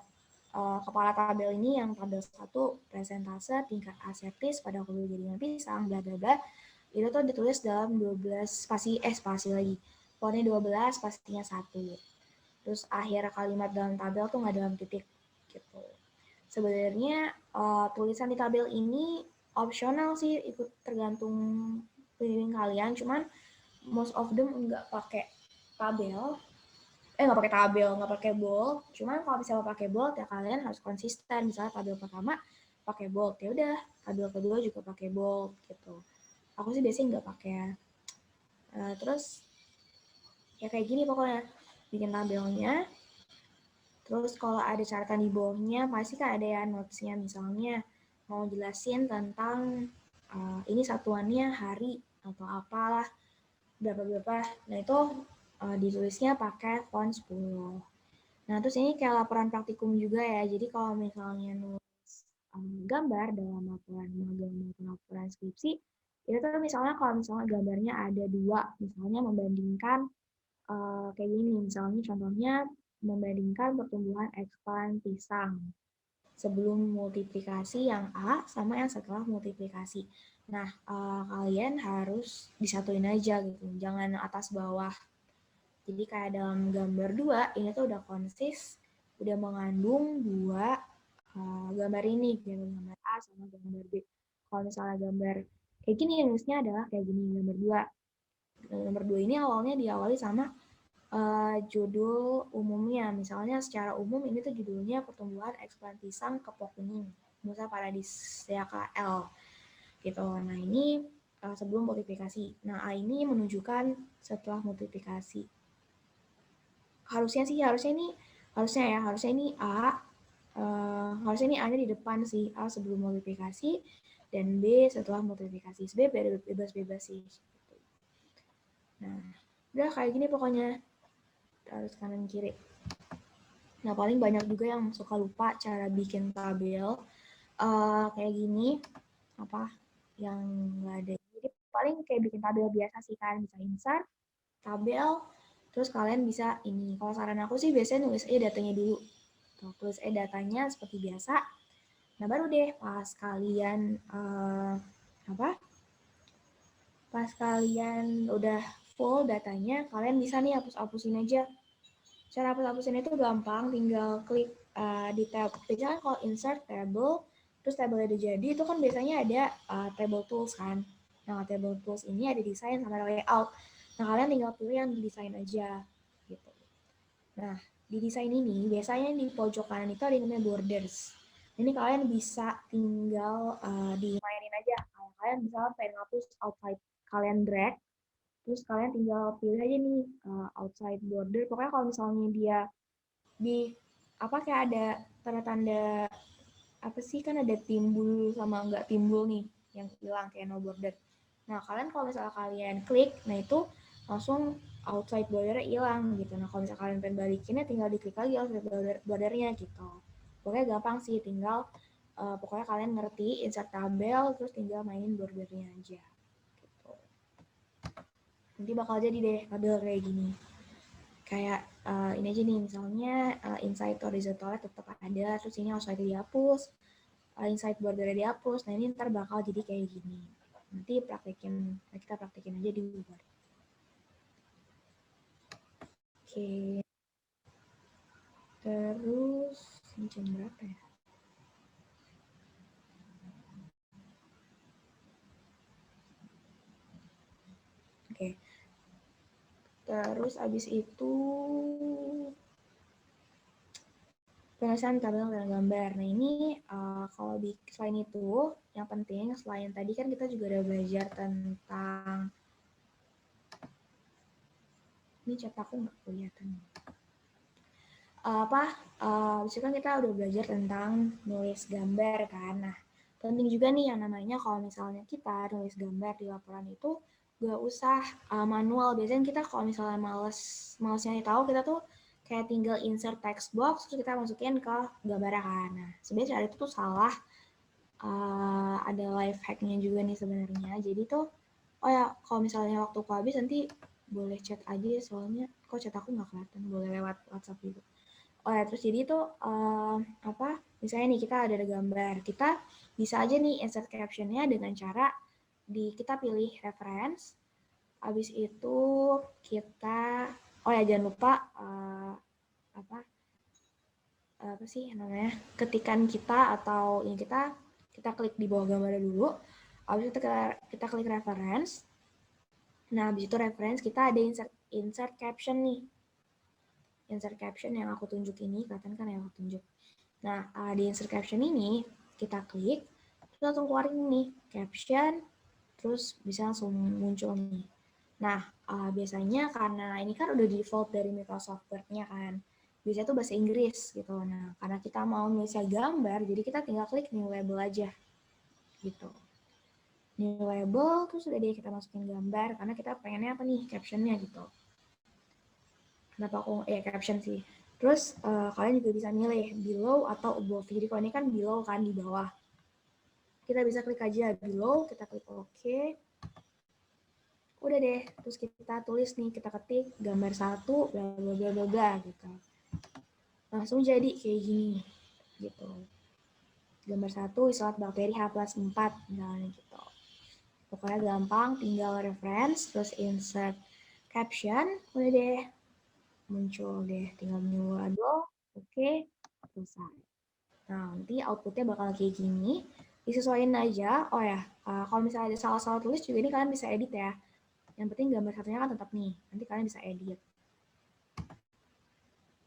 kepala tabel ini yang tabel 1 presentase tingkat asertis pada kulit jaringan pisang bla bla bla, itu tuh ditulis dalam 12 spasi lagi. Fontnya 12, spasinya 1. Terus akhir kalimat dalam tabel tuh nggak dalam titik gitu. Sebenarnya tulisan di tabel ini opsional sih, ikut tergantung pembimbing kalian, cuman most of them nggak pakai tabel, nggak pakai bold. Cuman kalau misalnya pakai bold ya kalian harus konsisten. Misalnya tabel pertama pakai bold, ya udah tabel kedua juga pakai bold gitu. Aku sih biasanya nggak pakai. Terus ya kayak gini pokoknya, bikin tabelnya. Terus kalau ada catatan di bawahnya, pasti kan ada ya notes-nya, misalnya mau jelasin tentang ini satuannya hari atau apalah, berapa-berapa. Nah itu ditulisnya pakai font 10. Nah terus ini kayak laporan praktikum juga ya, jadi kalau misalnya nulis gambar dalam laporan magang maupun laporan skripsi, itu tuh misalnya kalau misalnya gambarnya ada 2, misalnya membandingkan kayak gini, misalnya contohnya membandingkan pertumbuhan eksplan pisang sebelum multiplikasi yang A sama yang setelah multiplikasi. Nah, kalian harus disatuin aja gitu, jangan atas bawah. Jadi kayak dalam gambar 2, ini tuh udah konsis, udah mengandung 2 gambar ini, gambar A sama gambar B. Kalau misalnya gambar kayak gini, nulisnya adalah kayak gini, gambar 2. Gambar 2 ini awalnya diawali sama judul umumnya. Misalnya secara umum ini tuh judulnya pertumbuhan eksplan pisang kepok kuning, Musa paradisea KL gitu. Nah ini sebelum multiplikasi. Nah A ini menunjukkan setelah multiplikasi. Harusnya ini A. Harusnya ini A-nya di depan sih, A sebelum multiplikasi dan B setelah multiplikasi. Sebenarnya bebas-bebas sih. Nah, udah kayak gini pokoknya, harus kanan kiri. Nah, paling banyak juga yang suka lupa cara bikin tabel kayak gini, apa yang nggak ada. Jadi paling kayak bikin tabel biasa sih kan, bisa insert, tabel, terus kalian bisa ini. Kalau saran aku sih biasanya nulis aja datanya dulu. Tulis aja datanya seperti biasa. Nah, baru deh pas kalian pas kalian udah full datanya, kalian bisa nih hapus-hapusin aja. Cara hapus-hapusin itu gampang, tinggal klik di tab. Biasanya kalau insert table, terus tabelnya udah jadi, itu kan biasanya ada table tools kan. Nah, table tools ini ada desain sama layout. Nah, kalian tinggal pilih yang desain aja. Gitu. Nah, di desain ini, biasanya di pojok kanan itu ada yang namanya borders. Ini kalian bisa tinggal dimainin aja. Kalian misalnya pengen hapus outside, kalian drag, terus kalian tinggal pilih aja nih outside border. Pokoknya kalau misalnya dia di kayak ada tanda-tanda apa sih, kan ada timbul sama nggak timbul nih yang hilang kayak no border. Nah kalian kalau misalnya kalian klik, nah itu langsung outside bordernya hilang gitu. Nah kalau misalnya kalian pengen balikinnya, tinggal diklik lagi outside bordernya gitu. Pokoknya gampang sih, tinggal pokoknya kalian ngerti insert tabel, terus tinggal mainin bordernya aja gitu. Nanti bakal jadi deh tabel kayak gini. Kayak ini aja nih, misalnya inside horizontalnya tetap ada, terus ini outside dihapus, inside bordernya dihapus. Nah ini ntar bakal jadi kayak gini. Nanti kita praktekin aja di Word. Oke. Terus jam berapa ya? Oke. Terus abis itu penulisan tabel dan gambar. Nah ini kalau selain itu, yang penting selain tadi kan kita juga udah belajar tentang ini cetakku nggak kelihatan. Abis itu kan kita udah belajar tentang nulis gambar kan. Nah penting juga nih yang namanya kalau misalnya kita nulis gambar di laporan itu gak usah manual. Biasanya kita kalau misalnya malesnya tahu kita tuh kayak tinggal insert text box terus kita masukin ke gambar kan. Nah sebenarnya cara itu tuh salah. Ada life hacknya juga nih sebenarnya. Jadi tuh oh ya kalau misalnya waktu aku habis nanti boleh chat aja soalnya kok chat aku nggak kelihatan, boleh lewat WhatsApp juga. Oh ya, terus jadi itu misalnya nih kita ada gambar, kita bisa aja nih insert captionnya dengan cara kita pilih reference, habis itu kita, oh ya jangan lupa apa sih namanya, ketikan kita atau yang kita klik di bawah gambarnya dulu, habis itu kita klik reference, nah habis itu reference kita ada insert caption nih, insert caption yang aku tunjuk ini, kelihatan kan yang aku tunjuk. Nah, di insert caption ini kita klik, terus langsung keluarin nih caption, terus bisa langsung muncul nih. Nah, biasanya karena ini kan udah default dari Microsoft Word-nya kan, biasanya tuh bahasa Inggris gitu. Nah, karena kita mau nulisnya gambar, jadi kita tinggal klik new label aja gitu. New label, terus udah deh kita masukin gambar, karena kita pengennya apa nih captionnya gitu. Kenapa aku caption sih. Terus kalian juga bisa milih below atau above. Jadi kalau ini kan below kan di bawah. Kita bisa klik aja below, kita klik OK. Udah deh, terus kita tulis nih, kita ketik gambar 1 bla bla bla bla bla gitu. Langsung jadi kayak gini gitu. Gambar 1 isolat bakteri H+4 misalnya gitu. Pokoknya gampang, tinggal reference, terus insert caption, udah deh muncul deh, tinggal new label, oke, selesai. Nah, nanti outputnya bakal kayak gini, disesuaikan aja. Oh ya, kalau misalnya ada salah-salah tulis juga ini kalian bisa edit ya. Yang penting gambar satunya kan tetap nih, nanti kalian bisa edit.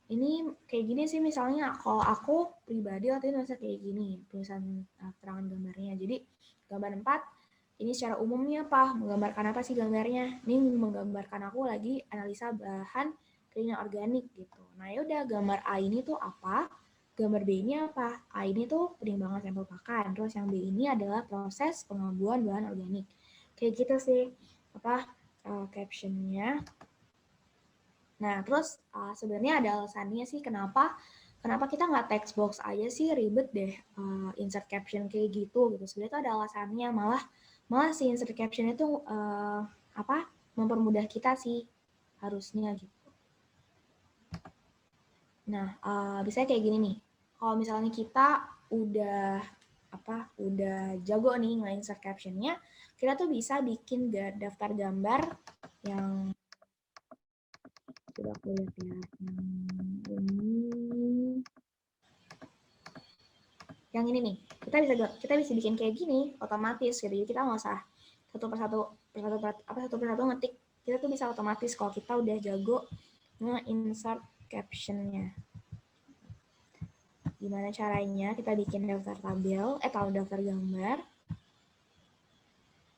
Ini kayak gini sih misalnya kalau aku pribadi waktu itu nulisnya kayak gini, tulisan keterangan gambarnya. Jadi gambar 4, ini secara umumnya apa? Menggambarkan apa sih gambarnya? Ini menggambarkan aku lagi analisa bahan kimia organik gitu. Nah yaudah gambar A ini tuh apa? Gambar B ini apa? A ini tuh penimbangan sampel pakan. Terus yang B ini adalah proses pengabuan bahan organik. Kayak gitu sih captionnya. Nah, terus sebenarnya ada alasannya sih kenapa kita nggak text box aja sih, ribet deh insert caption kayak gitu. Sebenarnya itu ada alasannya, malah si insert caption itu mempermudah kita sih harusnya gitu. Nah, bisa kayak gini nih. Kalau misalnya kita udah jago nih nge-insert captionnya, kita tuh bisa bikin daftar gambar yang coba aku lihat ya, yang ini nih, kita bisa bikin kayak gini otomatis gitu. Jadi kita nggak usah satu persatu ngetik, kita tuh bisa otomatis kalau kita udah jago nge-insert captionnya. Gimana caranya? Kita bikin daftar tabel, daftar gambar.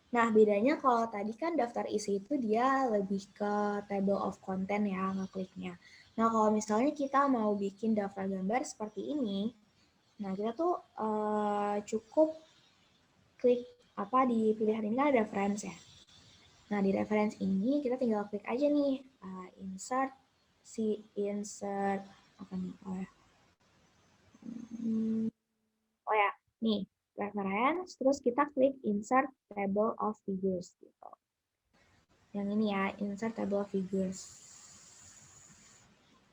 Nah, bedanya kalau tadi kan daftar isi itu dia lebih ke table of content ya, ngekliknya. Nah, kalau misalnya kita mau bikin daftar gambar seperti ini, nah kita tuh cukup klik di pilihan ini kan ada reference ya. Nah, di reference ini kita tinggal klik aja nih, insert apa nih? Oh ya, nih reference, terus kita klik insert table of figures gitu. Yang ini ya, insert table of figures.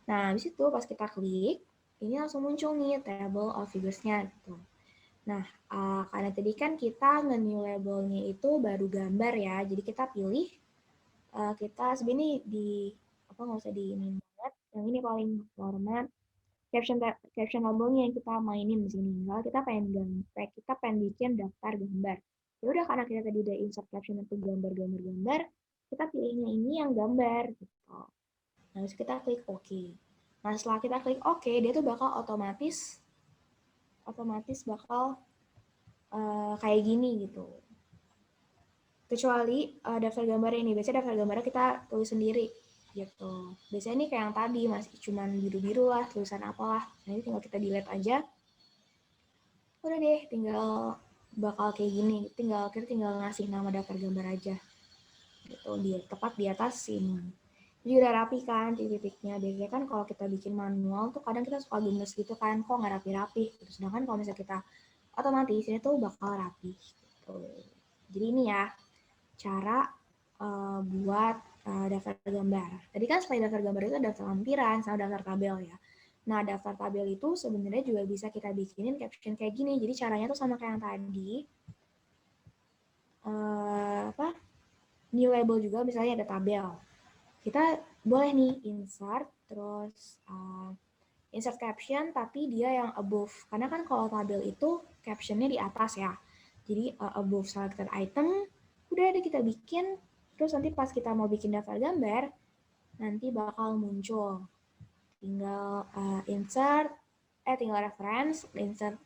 Nah, habis itu pas kita klik, ini langsung muncul nih table of figures-nya gitu. Nah, karena tadi kan kita nge-new labelnya itu baru gambar ya, jadi kita pilih, kita sebenarnya nggak usah di ini banget, yang ini paling format, caption labelnya yang kita mainin di sini. Kalau kita pengen bikin daftar gambar. Ya udah karena kita tadi udah insert caption itu gambar, kita pilihnya ini yang gambar gitu. Nah, terus kita klik OK. Nah, setelah kita klik OK, dia tuh bakal otomatis bakal kayak gini gitu. Kecuali daftar gambar ini, biasanya daftar gambarnya kita tulis sendiri gitu. Biasanya ini kayak yang tadi masih cuman biru-biru lah, tulisan apalah. Nah, ini tinggal kita delete aja. Udah deh, tinggal bakal kayak gini. Kita tinggal ngasih nama daftar gambar aja. Gitu, tepat di atas sini. Jadi udah rapi kan titik-titiknya. Biasanya kan kalau kita bikin manual tuh kadang kita suka gemes gitu kan, kok nggak rapi-rapi. Gitu. Sedangkan kalau misalnya kita otomatis ini tuh bakal rapi. Gitu. Jadi ini ya cara buat daftar gambar. Tadi kan selain daftar gambar itu ada daftar lampiran sama daftar tabel ya. Nah, daftar tabel itu sebenarnya juga bisa kita bikinin caption kayak gini. Jadi caranya tuh sama kayak yang tadi. New label juga misalnya ada tabel. Kita boleh nih insert, terus insert caption tapi dia yang above. Karena kan kalau tabel itu captionnya di atas ya. Jadi above selected item, udah ada kita bikin, terus nanti pas kita mau bikin daftar gambar, nanti bakal muncul. Tinggal tinggal reference, insert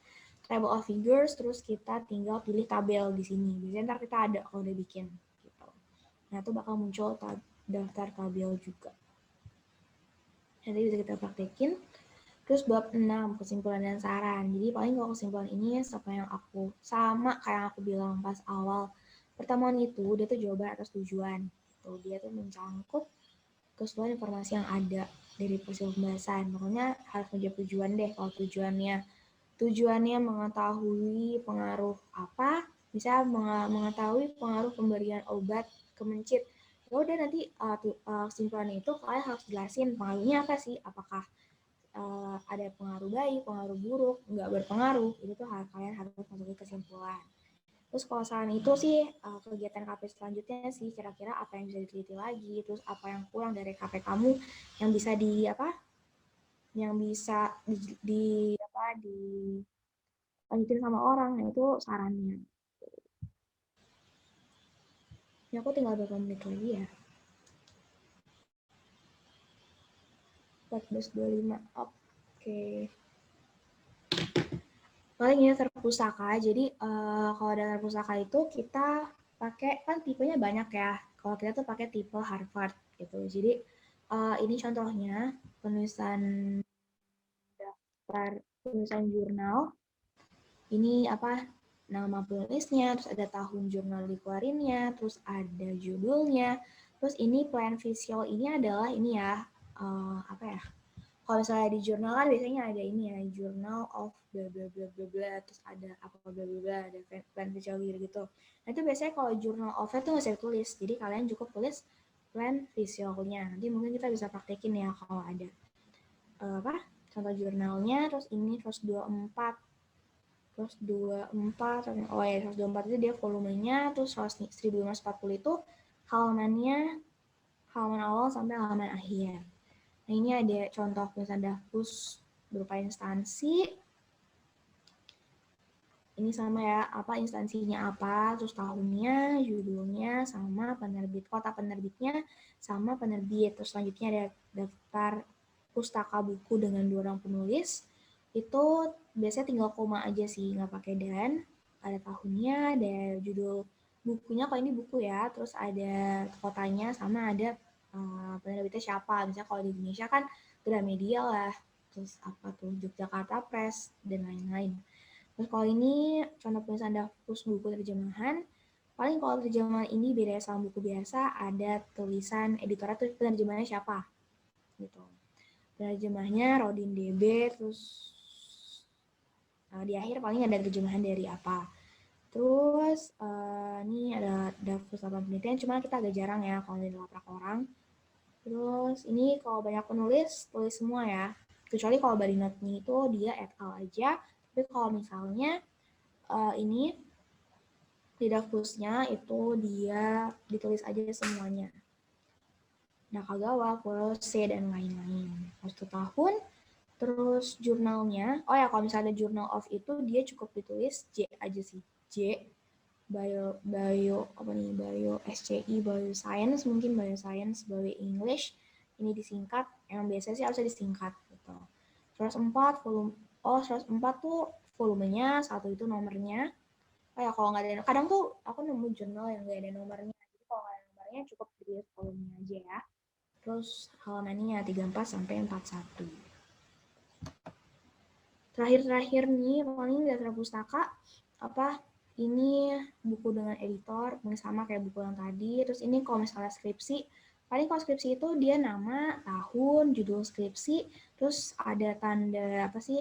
table of figures, terus kita tinggal pilih tabel di sini. Biasanya ntar kita ada kalau udah bikin. Gitu. Nah, itu bakal muncul daftar tabel juga. Nanti bisa kita praktekin. Terus bab 6, kesimpulan dan saran. Jadi paling kalau kesimpulan ini sama kayak yang aku bilang pas awal pertemuan itu, dia tuh jawaban atas tujuan. Tuh, dia tuh mencangkup keseluruhan informasi yang ada dari peristiwa pembahasan. Pokoknya harus menjawab tujuan deh. Kalau tujuannya mengetahui pengaruh apa, bisa mengetahui pengaruh pemberian obat kemencit. Ya udah nanti kesimpulannya itu kalian harus jelasin pengaruhnya apa sih, apakah ada pengaruh baik, pengaruh buruk, nggak berpengaruh, itu tuh kalian harus masukin kesimpulan. Terus kalau saran itu sih kegiatan KP selanjutnya sih kira-kira apa yang bisa diteliti lagi, terus apa yang kurang dari KP kamu yang bisa yang bisa dilanjutin sama orang, nah itu sarannya. Ya aku tinggal berapa menit lagi ya? 14.25. Oke. Paling ini daftar pusaka. Jadi kalau daftar pusaka itu kita pakai kan tipenya banyak ya. Kalau kita tuh pakai tipe Harvard gitu. Jadi ini contohnya penulisan penulisan jurnal. Ini nama penulisnya, terus ada tahun jurnal dikeluarinnya, terus ada judulnya. Terus ini plan visual ini adalah ini ya kalau misalnya di jurnal kan biasanya ada ini ya, journal of bla bla bla bla bla, terus ada apa bla bla bla, ada plan visual gitu. Nah itu biasanya kalau journal of itu nggak usah tulis, jadi kalian cukup tulis plan visualnya. Nanti mungkin kita bisa praktekin ya kalau ada contoh jurnalnya, terus ini 124, oh ya 124 itu dia volumenya, terus 1540 itu halaman awal sampai halaman akhir. Nah, ini ada contoh penulisan dafus berupa instansi. Ini sama ya, instansinya apa, terus tahunnya, judulnya, sama kota penerbitnya, sama penerbit. Terus selanjutnya ada daftar pustaka buku dengan 2 orang penulis. Itu biasanya tinggal koma aja sih, nggak pakai dan. Ada tahunnya, ada judul bukunya, kalau ini buku ya, terus ada kotanya, sama ada penerbitnya siapa. Misalnya kalau di Indonesia kan Gramedia lah, terus Yogyakarta Press, dan lain-lain. Terus kalau ini contoh penulisan daftar buku terjemahan, paling kalau terjemahan ini beda sama buku biasa, ada tulisan editornya tuh penerjemahnya siapa, gitu. Penerjemahnya Rodin DB, terus di akhir paling ada terjemahan dari apa. Terus ini ada daftar 8 penelitian, cuma kita agak jarang ya kalau di laprak orang. Terus ini kalau banyak penulis, tulis semua ya. Kecuali kalau body note-nya itu dia et al aja. Tapi kalau misalnya ini di daftarnya itu dia ditulis aja semuanya. Nakagawa, Kurose, dan lain-lain. 1 tahun. Terus jurnalnya, oh ya kalau misalnya ada journal of itu dia cukup ditulis J aja sih. J, bio SCI, bioscience, mungkin bioscience, bio English. Ini disingkat, yang biasanya sih harusnya disingkat gitu. 104 volume, 104 tuh volumenya, 1 itu nomornya. Oh ya kalau nggak ada, kadang tuh aku nemu jurnal yang nggak ada nomornya. Jadi kalau nggak ada nomornya cukup ditulis volumenya aja ya. Terus halamannya 34 sampai 41. Terakhir nih paling daftar pustaka apa ini buku dengan editor sama kayak buku yang tadi. Terus ini kalau misalnya skripsi, paling kalau skripsi itu dia nama, tahun, judul skripsi, terus ada tanda apa sih,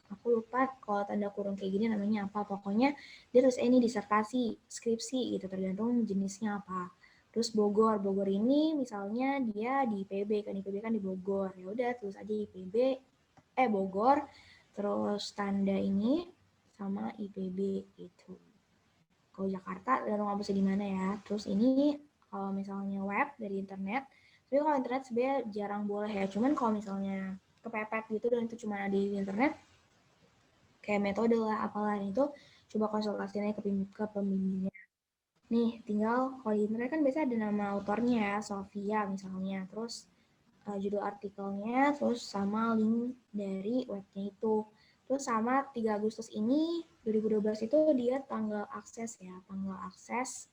aku lupa kalau tanda kurung kayak gini namanya apa. Pokoknya dia terus ini disertasi, skripsi gitu, tergantung jenisnya apa. Terus Bogor ini misalnya dia di IPB kan di Bogor, ya udah terus aja IPB Bogor, terus tanda ini sama IPB gitu. Kalau Jakarta tergantung kampusnya di mana ya. Terus ini kalau misalnya web dari internet, tapi kalau internet sebenarnya jarang boleh ya. Cuman kalau misalnya kepepet gitu dan itu cuma ada di internet, kayak metode lah apalah itu, coba konsultasinya ke pembimbingnya. Nih, tinggal kalau di internet kan biasanya ada nama autornya ya, Sofia misalnya. Terus judul artikelnya, terus sama link dari webnya itu. Terus sama 3 Agustus ini, 2012 itu dia tanggal akses ya, tanggal akses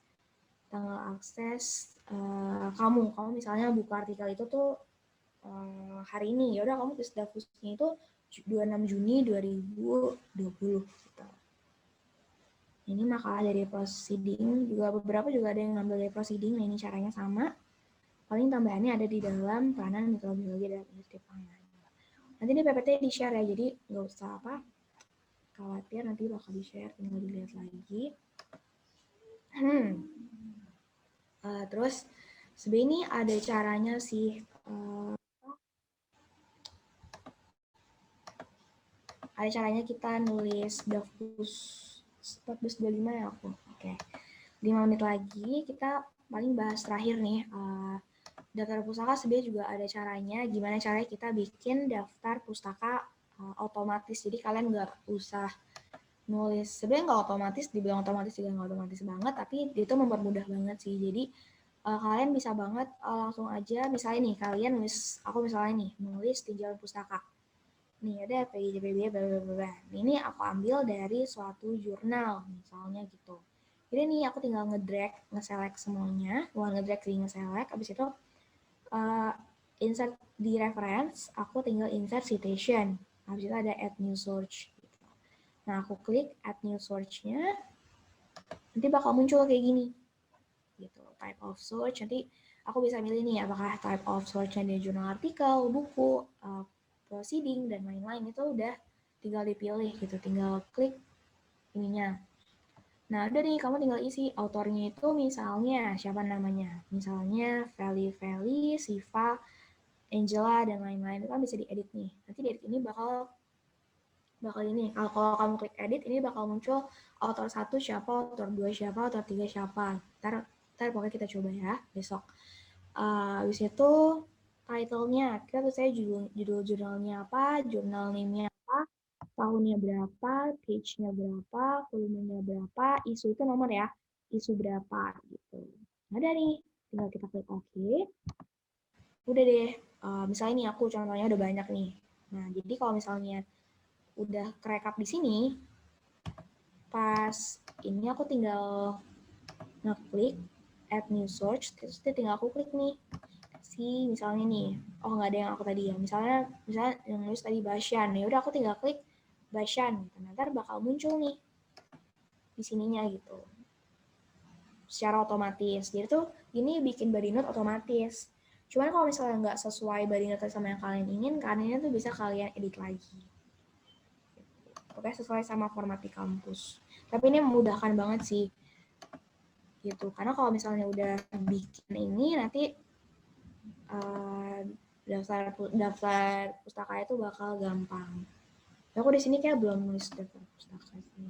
kamu misalnya buka artikel itu tuh hari ini, ya udah kamu tulis daftarnya itu 26 Juni 2020 gitu. Ini makalah dari proceeding, juga beberapa juga ada yang ngambil dari proceeding, nah ini caranya sama. Paling tambahannya ada di dalam peranan mikrobiologi dan industri pangan. Nanti ini PPT di-share ya, jadi nggak usah khawatir, nanti bakal di-share, tinggal dilihat lagi. Terus sebenarnya ini ada caranya sih, ada caranya kita nulis Davus 1425 ya aku. Oke. 5 menit lagi kita paling bahas terakhir nih. Daftar pustaka sebenarnya juga ada caranya. Gimana caranya kita bikin daftar pustaka otomatis. Jadi kalian nggak usah nulis. Sebenarnya nggak otomatis, dibilang otomatis juga nggak otomatis banget, tapi itu mempermudah banget sih. Jadi kalian bisa banget langsung aja, misalnya nih kalian nulis, aku misalnya nih nulis tinjauan pustaka. Nih ada PJPB, bla. Ini aku ambil dari suatu jurnal misalnya gitu. Jadi nih aku tinggal nge-drag, nge-select semuanya, bukan nge-drag sih, nge-select. Abis itu insert di reference, aku tinggal insert citation. Habis itu ada add new search. Nah aku klik add new search-nya, nanti bakal muncul kayak gini. Gitu, type of search. Nanti aku bisa milih nih apakah type of search-nya di jurnal artikel, buku, proceeding, dan lain-lain. Itu udah tinggal dipilih gitu, tinggal klik ininya. Nah, udah nih, kamu tinggal isi autornya itu misalnya siapa namanya. Misalnya Feli, Siva, Angela, dan lain-lain. Itu kan bisa diedit nih. Nanti di edit ini bakal ini. Kalau kamu klik edit, ini bakal muncul autor 1 siapa, autor 2 siapa, autor 3 siapa. Ntar pokoknya kita coba ya besok. Habis itu title-nya, kita tulis saya judul jurnalnya apa, jurnal name-nya apa, tahunnya berapa, page-nya berapa, volumenya berapa, isu itu nomor ya, isu berapa gitu. Ada nih, tinggal kita klik OK. Udah deh, misalnya nih aku contohnya udah banyak nih. Nah, jadi kalau misalnya udah kerekap di sini, pas ini aku tinggal ngeklik add new search, terus tinggal aku klik nih misalnya nih, oh nggak ada yang aku tadi ya, misalnya yang nulis tadi Basyan, ya udah aku tinggal klik Basyan, gitu. Nanti bakal muncul nih di sininya gitu, secara otomatis. Jadi tuh ini bikin body note otomatis. Cuman kalau misalnya nggak sesuai body note sama yang kalian inginkan, ini tuh bisa kalian edit lagi. Pokoknya sesuai sama format di kampus. Tapi ini memudahkan banget sih, gitu. Karena kalau misalnya udah bikin ini, nanti daftar pustaka itu bakal gampang. Aku di sini kayak belum nulis daftar pustaka sih.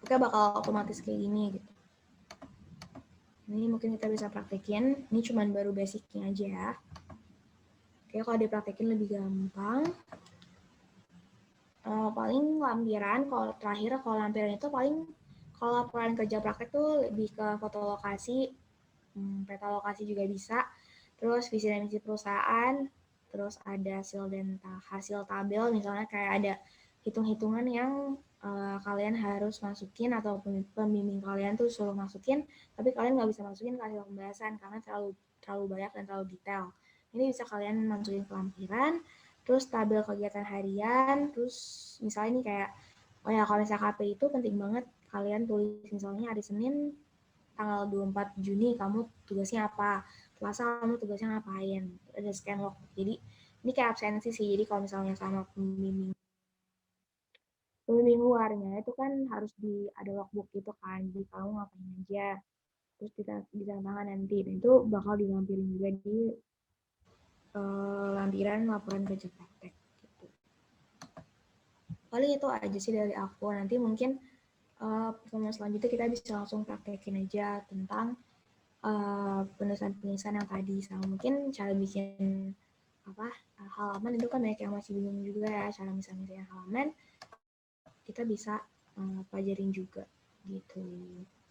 Oke, bakal otomatis kayak gini gitu. Ini mungkin kita bisa praktekin. Ini cuman baru basicnya aja ya. Oke, kalau dipraktekin lebih gampang. Paling lampiran, kalau lampiran itu paling kalau laporan kerja praktek tuh lebih ke foto lokasi, peta lokasi juga bisa, terus visi dan misi perusahaan, terus ada hasil tabel, misalnya kayak ada hitung-hitungan yang kalian harus masukin atau pembimbing kalian tuh suruh masukin, tapi kalian nggak bisa masukin ke hasil pembahasan karena terlalu banyak dan terlalu detail. Ini bisa kalian masukin ke lampiran, terus tabel kegiatan harian, terus misalnya nih kayak, oh ya kalau misalnya KP itu penting banget kalian tulis misalnya hari Senin tanggal 24 Juni kamu tugasnya apa, Selasa kamu tugasnya ngapain, ada scan log. Jadi ini kayak absensi sih, jadi kalau misalnya sama pembimbing luarnya itu kan harus ada logbook gitu kan, jadi kamu ngapain aja, terus ditantangkan nanti, dan itu bakal dilampirin juga di lampiran laporan kerja praktek gitu. Paling itu aja sih dari aku. Nanti mungkin pertemuan selanjutnya kita bisa langsung praktekin aja tentang penulisan-penulisan yang tadi, sama mungkin cara bikin halaman. Itu kan banyak yang masih bingung juga ya, cara misalnya halaman kita bisa pelajarin juga gitu.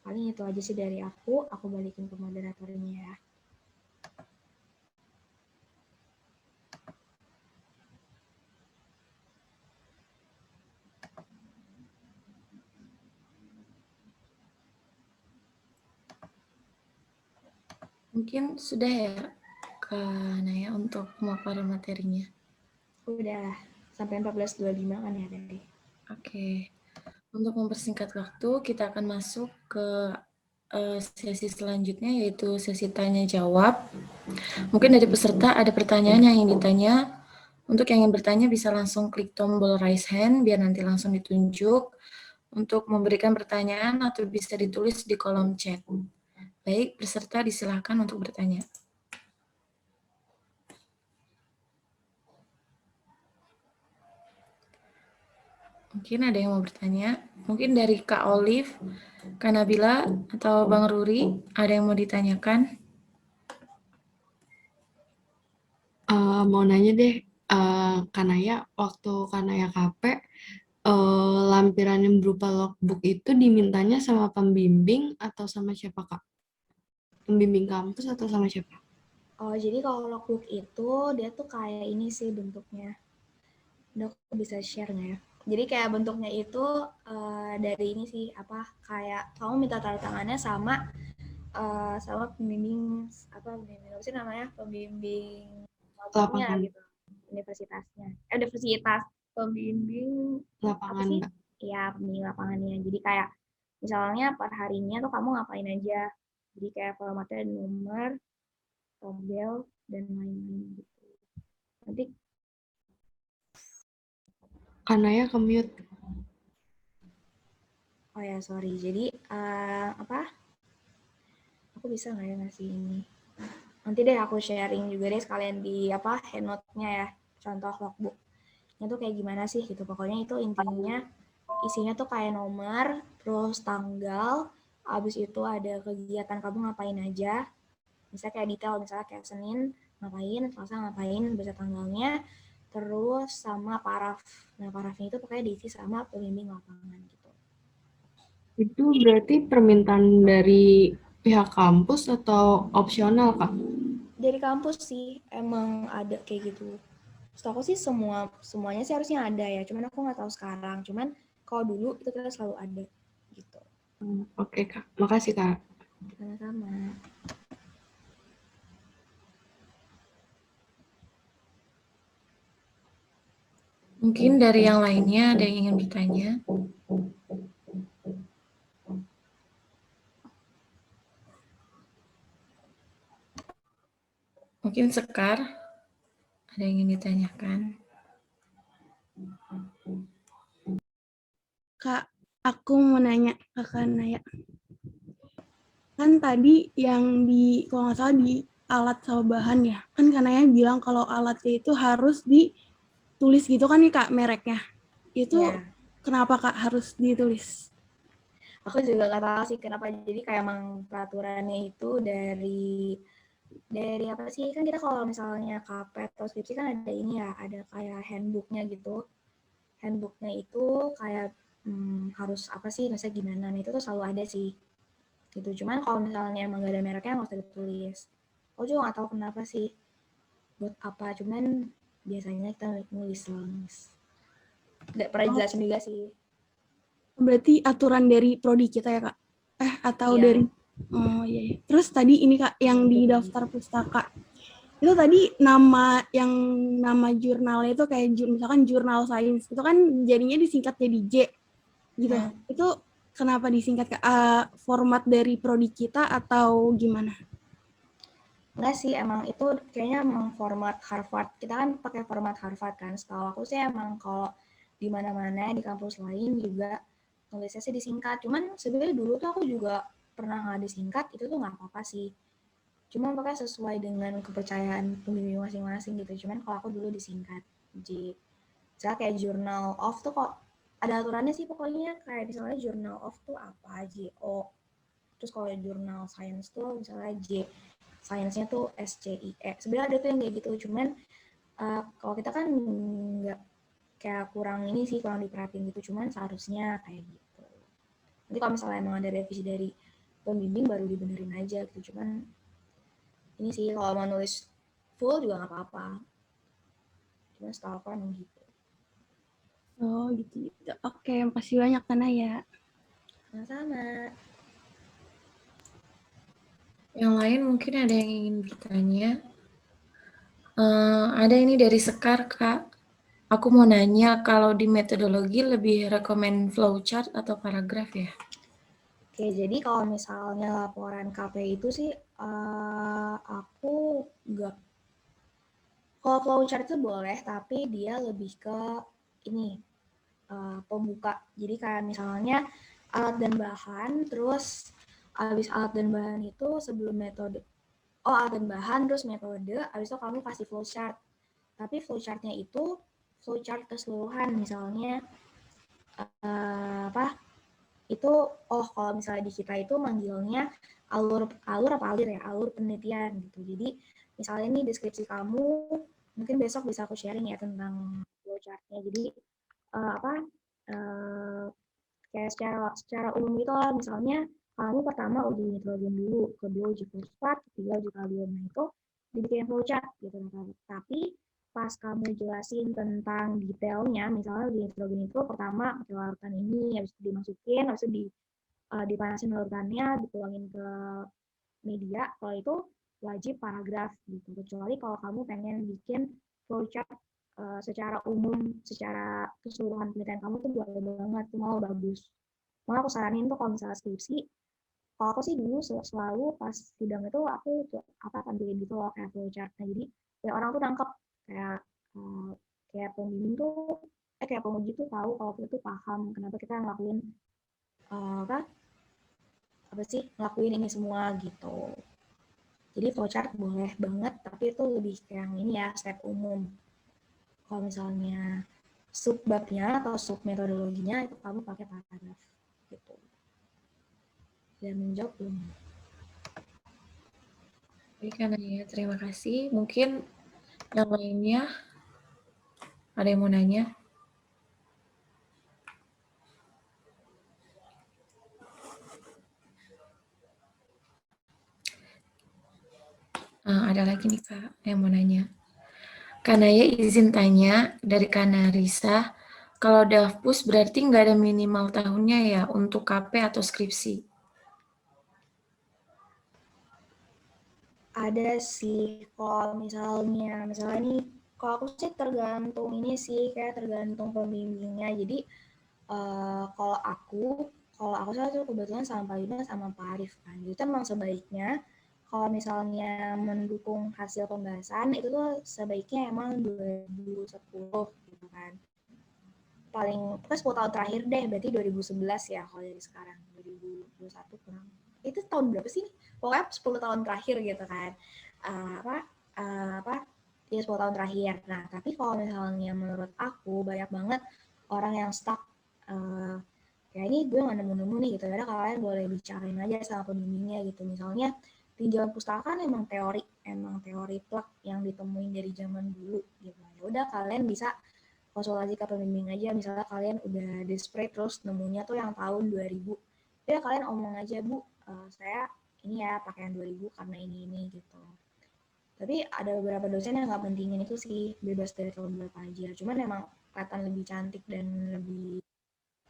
Paling itu aja sih dari aku balikin ke moderatornya ya. Mungkin sudah ya Kak Naya untuk pemaparan materinya. Udah sampai 14.25 kan ya tadi. Oke. Untuk mempersingkat waktu, kita akan masuk ke sesi selanjutnya, yaitu sesi tanya-jawab. Mungkin dari peserta ada pertanyaan yang ingin ditanya. Untuk yang ingin bertanya bisa langsung klik tombol raise hand, biar nanti langsung ditunjuk untuk memberikan pertanyaan atau bisa ditulis di kolom chat. Baik, peserta disilakan untuk bertanya. Mungkin ada yang mau bertanya. Mungkin dari Kak Olive, Kak Nabila, atau Bang Ruri, ada yang mau ditanyakan? Mau nanya deh, Kanaya, waktu Kanaya KP, lampiran yang berupa logbook itu dimintanya sama pembimbing atau sama siapa, Kak? Pembimbing kampus atau sama siapa? Oh, jadi kalau logbook itu dia tuh kayak ini sih bentuknya. Udah aku bisa share nggak ya? Jadi kayak bentuknya itu dari ini sih, kayak kamu minta tanda tangannya sama pembimbing apa sih namanya, pembimbing lapangannya Lapangan, gitu, universitas pembimbing apa lapangan, sih, Kak. ya pembimbing lapangannya. Jadi kayak misalnya per harinya tuh kamu ngapain aja, jadi kayak formatnya ada nomor, tabel, dan lain-lain gitu. Nanti Kanaya ke-mute. oh ya sorry, jadi aku bisa nggak ya ngasih ini, nanti deh aku sharing juga deh sekalian di handnote-nya ya, contoh logbook-nya tuh kayak gimana sih gitu. Pokoknya itu intinya isinya tuh kayak nomor, terus tanggal, abis itu ada kegiatan kamu ngapain aja, misalnya kayak detail, misalnya kayak Senin ngapain, Selasa ngapain, bisa tanggalnya, terus sama paraf. Nah parafnya itu pokoknya diisi sama pembimbing lapangan gitu. Itu berarti permintaan dari pihak kampus atau opsional, Kak? Dari kampus sih emang ada kayak gitu. Setahu aku sih semuanya sih harusnya ada ya, cuman aku nggak tahu sekarang. Cuman kalau dulu itu kita selalu ada gitu. Oke, Kak. Makasih, Kak. Sama-sama. Mungkin dari yang lainnya ada yang ingin bertanya. Mungkin Sekar, ada yang ingin ditanyakan. Kak, aku mau nanya ke Kak Naya. Kan tadi yang kalau nggak salah di alat sama bahan ya, kan Kak Naya bilang kalau alatnya itu harus ditulis gitu kan nih Kak, mereknya. Itu Ya. kenapa Kak harus ditulis? Aku juga nggak tahu sih kenapa, jadi kayak emang peraturannya itu dari apa sih, kan kita kalau misalnya KP atau skripsi kan ada ini ya, ada kayak handbooknya gitu. Handbooknya itu kayak harus apa sih, misalnya gimana, nah itu tuh selalu ada sih gitu. Cuman kalau misalnya emang gak ada mereknya nggak usah ditulis. Aku juga nggak tahu kenapa sih, buat apa, cuman biasanya kita nulis. Nggak pernah Oh, jelasin juga sih. berarti aturan dari prodi kita ya, Kak? Atau Iya, dari Oh iya, iya. Terus tadi ini Kak yang di daftar pustaka. Itu tadi nama jurnalnya itu kayak misalkan jurnal sains. Itu kan jadinya disingkat jadi J gitu. Itu kenapa disingkat Kak? Format dari prodi kita atau gimana? enggak sih, emang itu kayaknya emang format Harvard. Kita kan pakai format Harvard kan. Setahu aku sih emang kalau di mana-mana di kampus lain juga nulisnya sih disingkat. Cuman sebenarnya dulu tuh aku juga pernah nggak disingkat, itu tuh nggak apa-apa sih. Cuma pakai sesuai dengan kepercayaan pembimbing masing-masing gitu. Cuman kalau aku dulu disingkat J. Misalnya kayak journal of tuh kok ada aturannya sih pokoknya, kayak misalnya journal of tuh apa, JO. Terus kalau jurnal science tuh misalnya J, sainsnya tuh SCIE. Sebenarnya ada tuh yang kayak gitu, cuman kalau kita kan nggak, kayak kurang ini sih, kurang diperhatiin gitu, cuman seharusnya kayak gitu. Nanti kalau misalnya emang ada revisi dari pembimbing baru dibenerin aja gitu. Cuman ini sih kalau mau nulis full juga nggak apa-apa, cuman setahu aku emang gitu. Oh gitu, gitu. Oke, makasih banyak Kana ya. Sama-sama. Yang lain mungkin ada yang ingin bertanya. Ada ini dari Sekar, Kak. Aku mau nanya, kalau di metodologi lebih rekomen flowchart atau paragraf ya? Oke, jadi kalau misalnya laporan KP itu sih aku nggak, kalau flowchart itu boleh, tapi dia lebih ke ini, pembuka. Jadi kayak misalnya alat dan bahan, terus habis alat dan bahan itu sebelum metode, alat dan bahan, terus metode, habis itu kamu kasih flowchart. Tapi flowchartnya itu flowchart keseluruhan, misalnya apa itu, kalau misalnya di kita itu manggilnya alur alur apa alir ya, alur penelitian gitu. Jadi misalnya ini deskripsi kamu, mungkin besok bisa aku sharing ya tentang flowchartnya. Jadi apa kayak secara umum gitu lah, misalnya kamu pertama uji nitrogen dulu, kedua uji fosfat, ketiga uji kalium. Nah itu dibikin flowchart gitu kan. Tapi pas kamu jelasin tentang detailnya, misalnya uji nitrogen itu pertama pakai larutan ini, habis itu dimasukin, habis itu dipanasin larutannya, dituangin ke media, kalau itu wajib paragraf gitu. Kecuali kalau kamu pengen bikin flowchart secara umum, secara keseluruhan penelitian kamu tuh boleh banget, tuh malah bagus. Malah aku saranin tuh kalau misalnya skripsi, kalau aku sih dulu selalu pas sidang itu aku tampilin gitu loh kayak flowchartnya. Jadi ya orang tuh nangkep kayak kayak pembimbing tuh, kayak penguji tuh tahu kalau kita tuh paham kenapa kita ngelakuin apa apa sih ngelakuin ini semua gitu. Jadi flowchart boleh banget, tapi itu lebih kayak yang ini ya, step umum. Kalau misalnya subbabnya atau sub metodologinya itu kamu pakai paragraf gitu. Dan menjawab belum? Baik, Kak Naya, terima kasih. Mungkin yang lainnya ada yang mau nanya? Ada lagi nih Kak yang mau nanya. Kak Naya izin tanya dari Kak Narisa, kalau Davpus berarti nggak ada minimal tahunnya ya untuk KP atau skripsi? Ada sih, kalau misalnya nih, kalau aku sih tergantung ini sih, kayak tergantung pembimbingnya. Jadi kalau aku salah tuh kebetulan sama Pak Yuna sama Pak Arif kan. Itu emang sebaiknya kalau misalnya mendukung hasil pembahasan itu tuh sebaiknya emang 2010 gitu kan. Paling pas 10 tahun terakhir deh, berarti 2011 ya kalau dari sekarang, 2021 kurang. Itu tahun berapa sih? Pokoknya 10 tahun terakhir gitu kan. Apa apa ya 10 tahun terakhir. Nah, tapi kalau misalnya menurut aku banyak banget orang yang stuck, uh, kayak ini gue nggak nemu-nemu nih gitu, karena kalian boleh bicarain aja sama pembimbingnya gitu. Misalnya tinjauan pustaka kan emang teori plak yang ditemuin dari zaman dulu gitu. Ya udah kalian bisa konsultasi ke pembimbing aja, misalnya kalian udah desperate terus nemunya tuh yang tahun 2000. Ya kalian omong aja, Bu, saya ini ya pakai yang 2000 karena ini gitu. Tapi ada beberapa dosen yang nggak pentingin itu sih, bebas dari tahun berapa aja. Cuman emang kelihatan lebih cantik dan lebih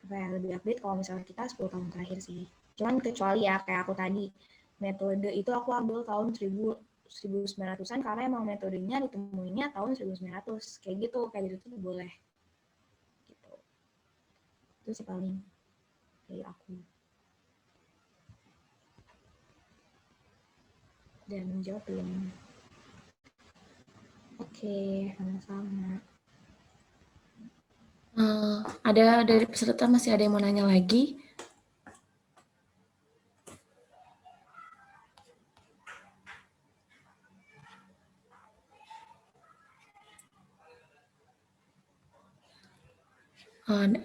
apa ya, lebih update kalau misalnya kita 10 tahun terakhir sih. Cuman kecuali ya kayak aku tadi, metode itu aku ambil tahun 1900-an karena emang metodenya ditemuinnya tahun 1900. Kayak gitu tuh boleh. Gitu. Itu sih paling dari aku. Dan menjawab belum? Oke, sama-sama. Ada dari peserta masih ada yang mau nanya lagi?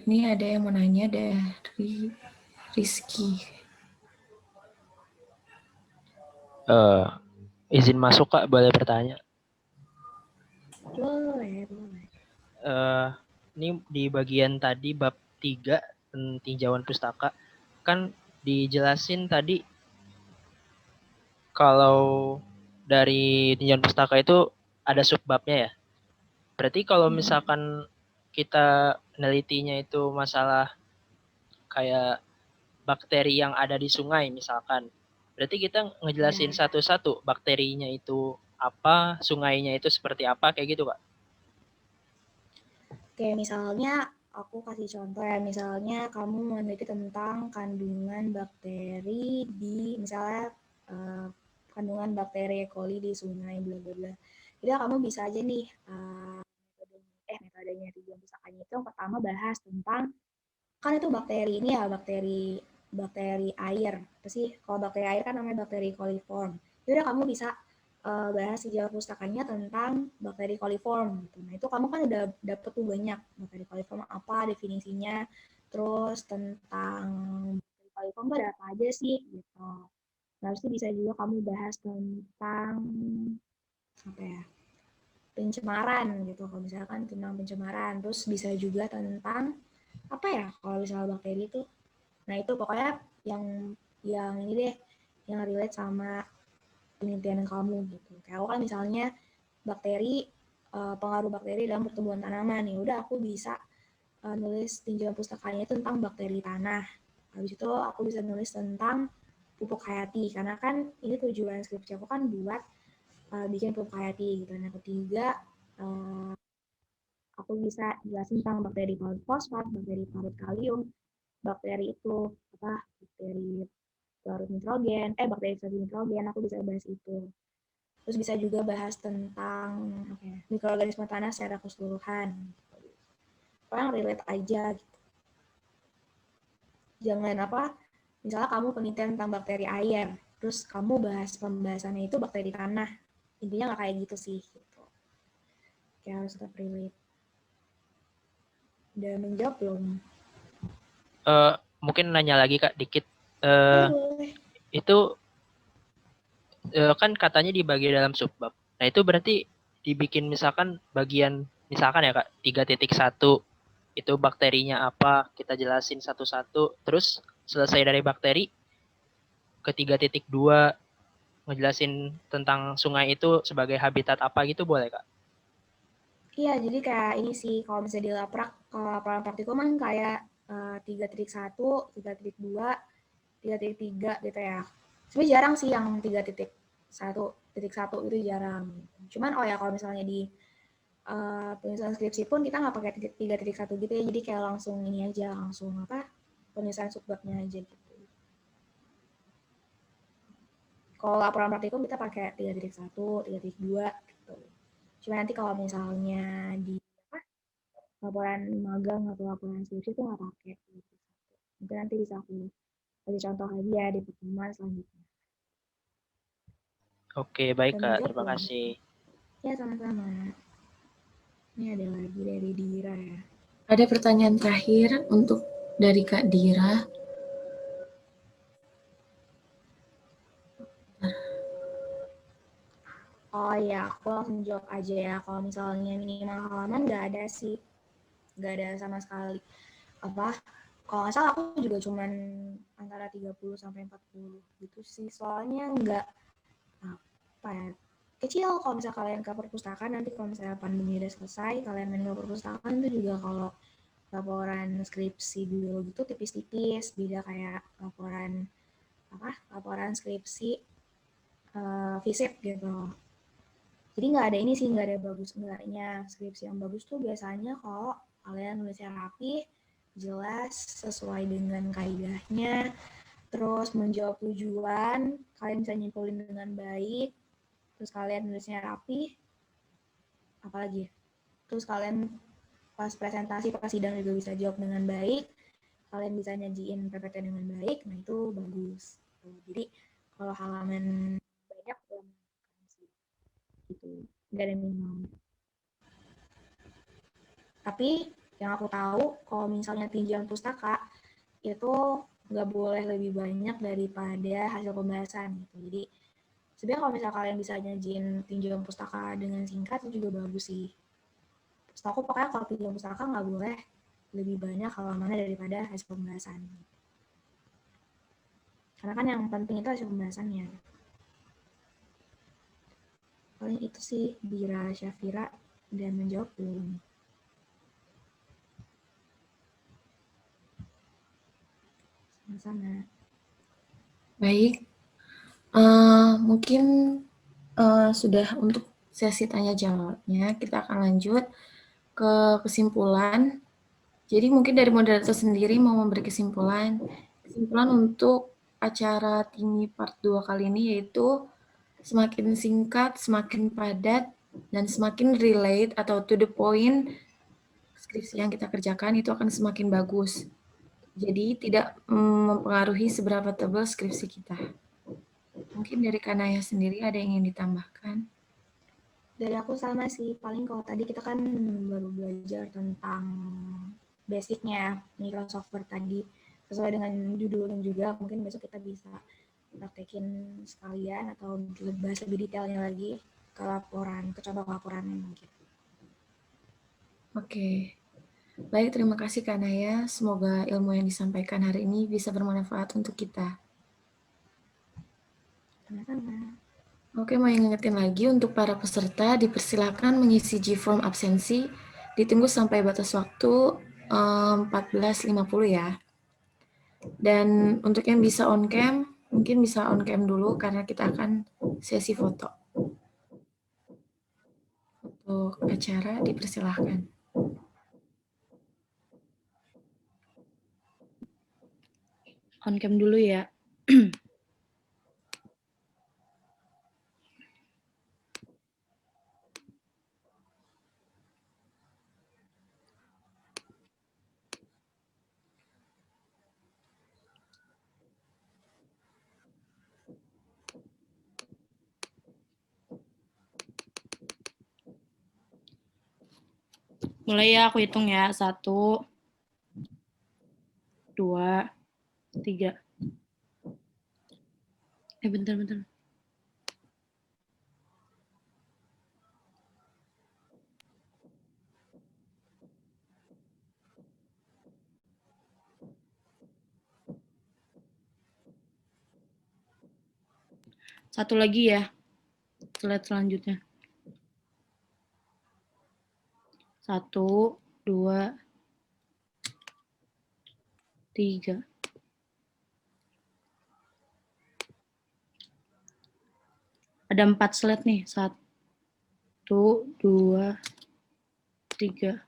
Ini ada yang mau nanya dari Rizky. Izin masuk Kak, boleh bertanya? Boleh. Ini di bagian tadi bab 3 tinjauan pustaka kan dijelasin tadi kalau dari tinjauan pustaka itu ada subbabnya ya. Berarti kalau misalkan kita nelitinya itu masalah kayak bakteri yang ada di sungai misalkan, berarti kita ngejelasin satu-satu bakterinya itu apa, sungainya itu seperti apa, kayak gitu Kak? Oke, misalnya aku kasih contoh ya, misalnya kamu meneliti tentang kandungan bakteri di, misalnya kandungan bakteri E. coli di sungai, bla bla bla. Jadi kamu bisa aja nih, metodenya tujuan pusakanya itu yang pertama bahas tentang, kan itu bakteri ini ya, bakteri air. Apa sih? Kalau bakteri air kan namanya bakteri coliform. Jadi kamu bisa bahas sejauh pustakanya tentang bakteri coliform gitu. Nah itu kamu kan udah dapet tuh banyak bakteri coliform apa definisinya, terus tentang bakteri coliform itu ada apa aja sih gitu. Nah terus bisa juga kamu bahas tentang apa ya, pencemaran gitu. Kalau misalkan tentang pencemaran, terus bisa juga tentang apa ya kalau misalnya bakteri itu. Nah itu pokoknya yang ini deh, yang relate sama penelitian kamu gitu. Kayak aku kan misalnya bakteri, pengaruh bakteri dalam pertumbuhan tanaman, ya udah aku bisa nulis tinjauan pustakanya tentang bakteri tanah. Habis itu aku bisa nulis tentang pupuk hayati, karena kan ini tujuan skripsi aku kan buat bikin pupuk hayati gitu. Nah ketiga, aku bisa jelasin tentang bakteri parut fosfat, bakteri parut kalium, bakteri itu apa, bakteri parut nitrogen, bakteri parut nitrogen, aku bisa bahas itu. Terus bisa juga bahas tentang mikroorganisme tanah secara keseluruhan. Orang relate aja gitu. Jangan misalnya kamu penelitian tentang bakteri air, terus kamu bahas pembahasannya itu bakteri tanah. Intinya nggak kayak gitu sih. Gitu. Kayak harus tetap relate. Udah menjawab belum? Mungkin nanya lagi Kak dikit. Boleh. Itu kan katanya dibagi dalam subbab. Nah itu berarti dibikin misalkan bagian, misalkan ya Kak, 3.1 itu bakterinya apa, kita jelasin satu-satu, terus selesai dari bakteri ke 3.2 ngejelasin tentang sungai itu sebagai habitat apa gitu, boleh Kak? Iya, jadi kayak ini sih, kalau misalnya di laporan praktikum kan kayak 3.1, 3.2, 3.3 gitu ya. Sebenarnya jarang sih yang 3.1 itu jarang. Cuman kalau misalnya di penyusunan skripsi pun kita nggak pakai 3.1 gitu ya, jadi kayak langsung ini aja, langsung penyusunan subbabnya aja gitu. Kalau laporan praktikum kita pakai 3.1, 3.2 gitu. Cuma nanti kalau misalnya di laporan magang atau laporan skripsi itu nggak pakai 3.1. Mungkin nanti bisa aku kasih contoh lagi ya di pertemuan selanjutnya. Oke, baik Dan Kak, menjawab terima belum? kasih. Ya sama-sama. Ini ada lagi dari Dira ya. Ada pertanyaan terakhir untuk dari Kak Dira. Oh ya, aku langsung jawab aja ya. Kalau misalnya minimal halaman nggak ada sih, nggak ada sama sekali. Apa? Kalau nggak salah aku juga cuman antara 30 sampai 40 gitu sih. Soalnya nggak apa ya, kecil kalau misalnya kalian ke perpustakaan, nanti kalau misalnya pandemi udah selesai, kalian main ke perpustakaan itu juga kalau laporan skripsi biologi itu tipis-tipis, beda kayak laporan skripsi fisip gitu. Jadi nggak ada ini sih, nggak ada bagus enggaknya. Skripsi yang bagus tuh biasanya kalau kalian nulisnya rapi, jelas, sesuai dengan kaidahnya, terus menjawab tujuan, kalian bisa nyimpulin dengan baik, terus kalian nulisnya rapi, apalagi terus kalian pas presentasi, pas sidang juga bisa jawab dengan baik, kalian bisa nyajiin PPT dengan baik, nah itu bagus. Jadi kalau halaman banyak gitu, nggak ada minimal. Tapi yang aku tahu, kalau misalnya tinjauan pustaka itu nggak boleh lebih banyak daripada hasil pembahasan gitu. Jadi sebenarnya kalau misalnya kalian bisa nyajiin tinjauan pustaka dengan singkat itu juga bagus sih. Setahu aku pokoknya kalau tinjauan pustaka nggak boleh lebih banyak halamannya daripada hasil pembahasan. Karena kan yang penting itu hasil pembahasannya. Paling itu sih Dira Syafira dan menjawab belum. Sama-sama. Baik, mungkin sudah untuk sesi tanya jawabnya. Kita akan lanjut ke kesimpulan. Jadi mungkin dari moderator sendiri mau memberi kesimpulan untuk acara Timi Part 2 kali ini, yaitu semakin singkat, semakin padat, dan semakin relate atau to the point skripsi yang kita kerjakan itu akan semakin bagus. Jadi tidak mempengaruhi seberapa tebal skripsi kita. Mungkin dari Kanaya sendiri ada yang ingin ditambahkan? Dari aku sama sih, paling kalau tadi kita kan baru belajar tentang basicnya Microsoft Word tadi, sesuai dengan judulnya juga, mungkin besok kita bisa praktekin sekalian atau bahas lebih detailnya lagi ke laporan, ke contoh laporannya mungkin. Oke. Baik, terima kasih Kak Naya. Semoga ilmu yang disampaikan hari ini bisa bermanfaat untuk kita. Sama-sama. Oke, mau ingetin lagi untuk para peserta, dipersilakan mengisi G-form absensi, ditunggu sampai batas waktu 14.50 ya. Dan untuk yang bisa on cam, mungkin bisa on cam dulu karena kita akan sesi foto. Untuk acara dipersilahkan. On cam dulu ya. Mulai ya, aku hitung ya. 1, 2, 3. Bentar. Satu lagi ya, slide selanjutnya. 1, 2, 3. Ada 4 slide nih. 1, 2, 3.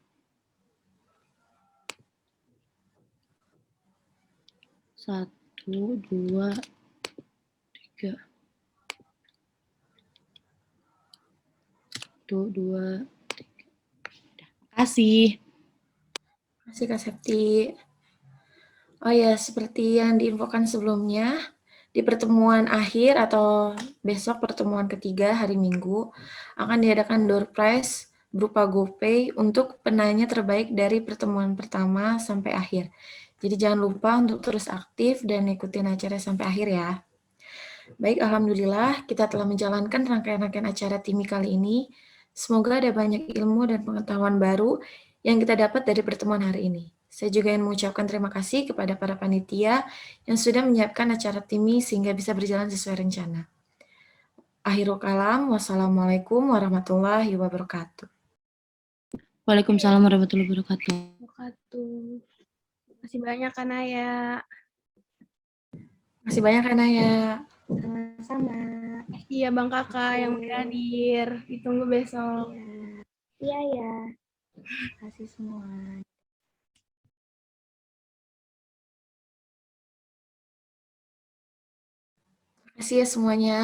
1, 2, 3. 1, 2, 3. Kasih. Kasih Kak Septi. Oh ya, seperti yang diinfokan sebelumnya, di pertemuan akhir atau besok pertemuan ketiga hari Minggu akan diadakan door prize berupa GoPay untuk penanya terbaik dari pertemuan pertama sampai akhir. Jadi jangan lupa untuk terus aktif dan ikutin acara sampai akhir ya. Baik, alhamdulillah kita telah menjalankan rangkaian-rangkaian acara TIMI kali ini. Semoga ada banyak ilmu dan pengetahuan baru yang kita dapat dari pertemuan hari ini. Saya juga ingin mengucapkan terima kasih kepada para panitia yang sudah menyiapkan acara TIMI sehingga bisa berjalan sesuai rencana. Akhirul kalam, wassalamualaikum warahmatullahi wabarakatuh. Waalaikumsalam warahmatullahi wabarakatuh. Wabarakatuh. Masih banyak kan Naya. Makasih banyak kan ya. Sama-sama. Iya Bang Kakak yang udah hadir. Ditunggu besok. Iya ya. Terima kasih semua. Terima kasih ya semuanya.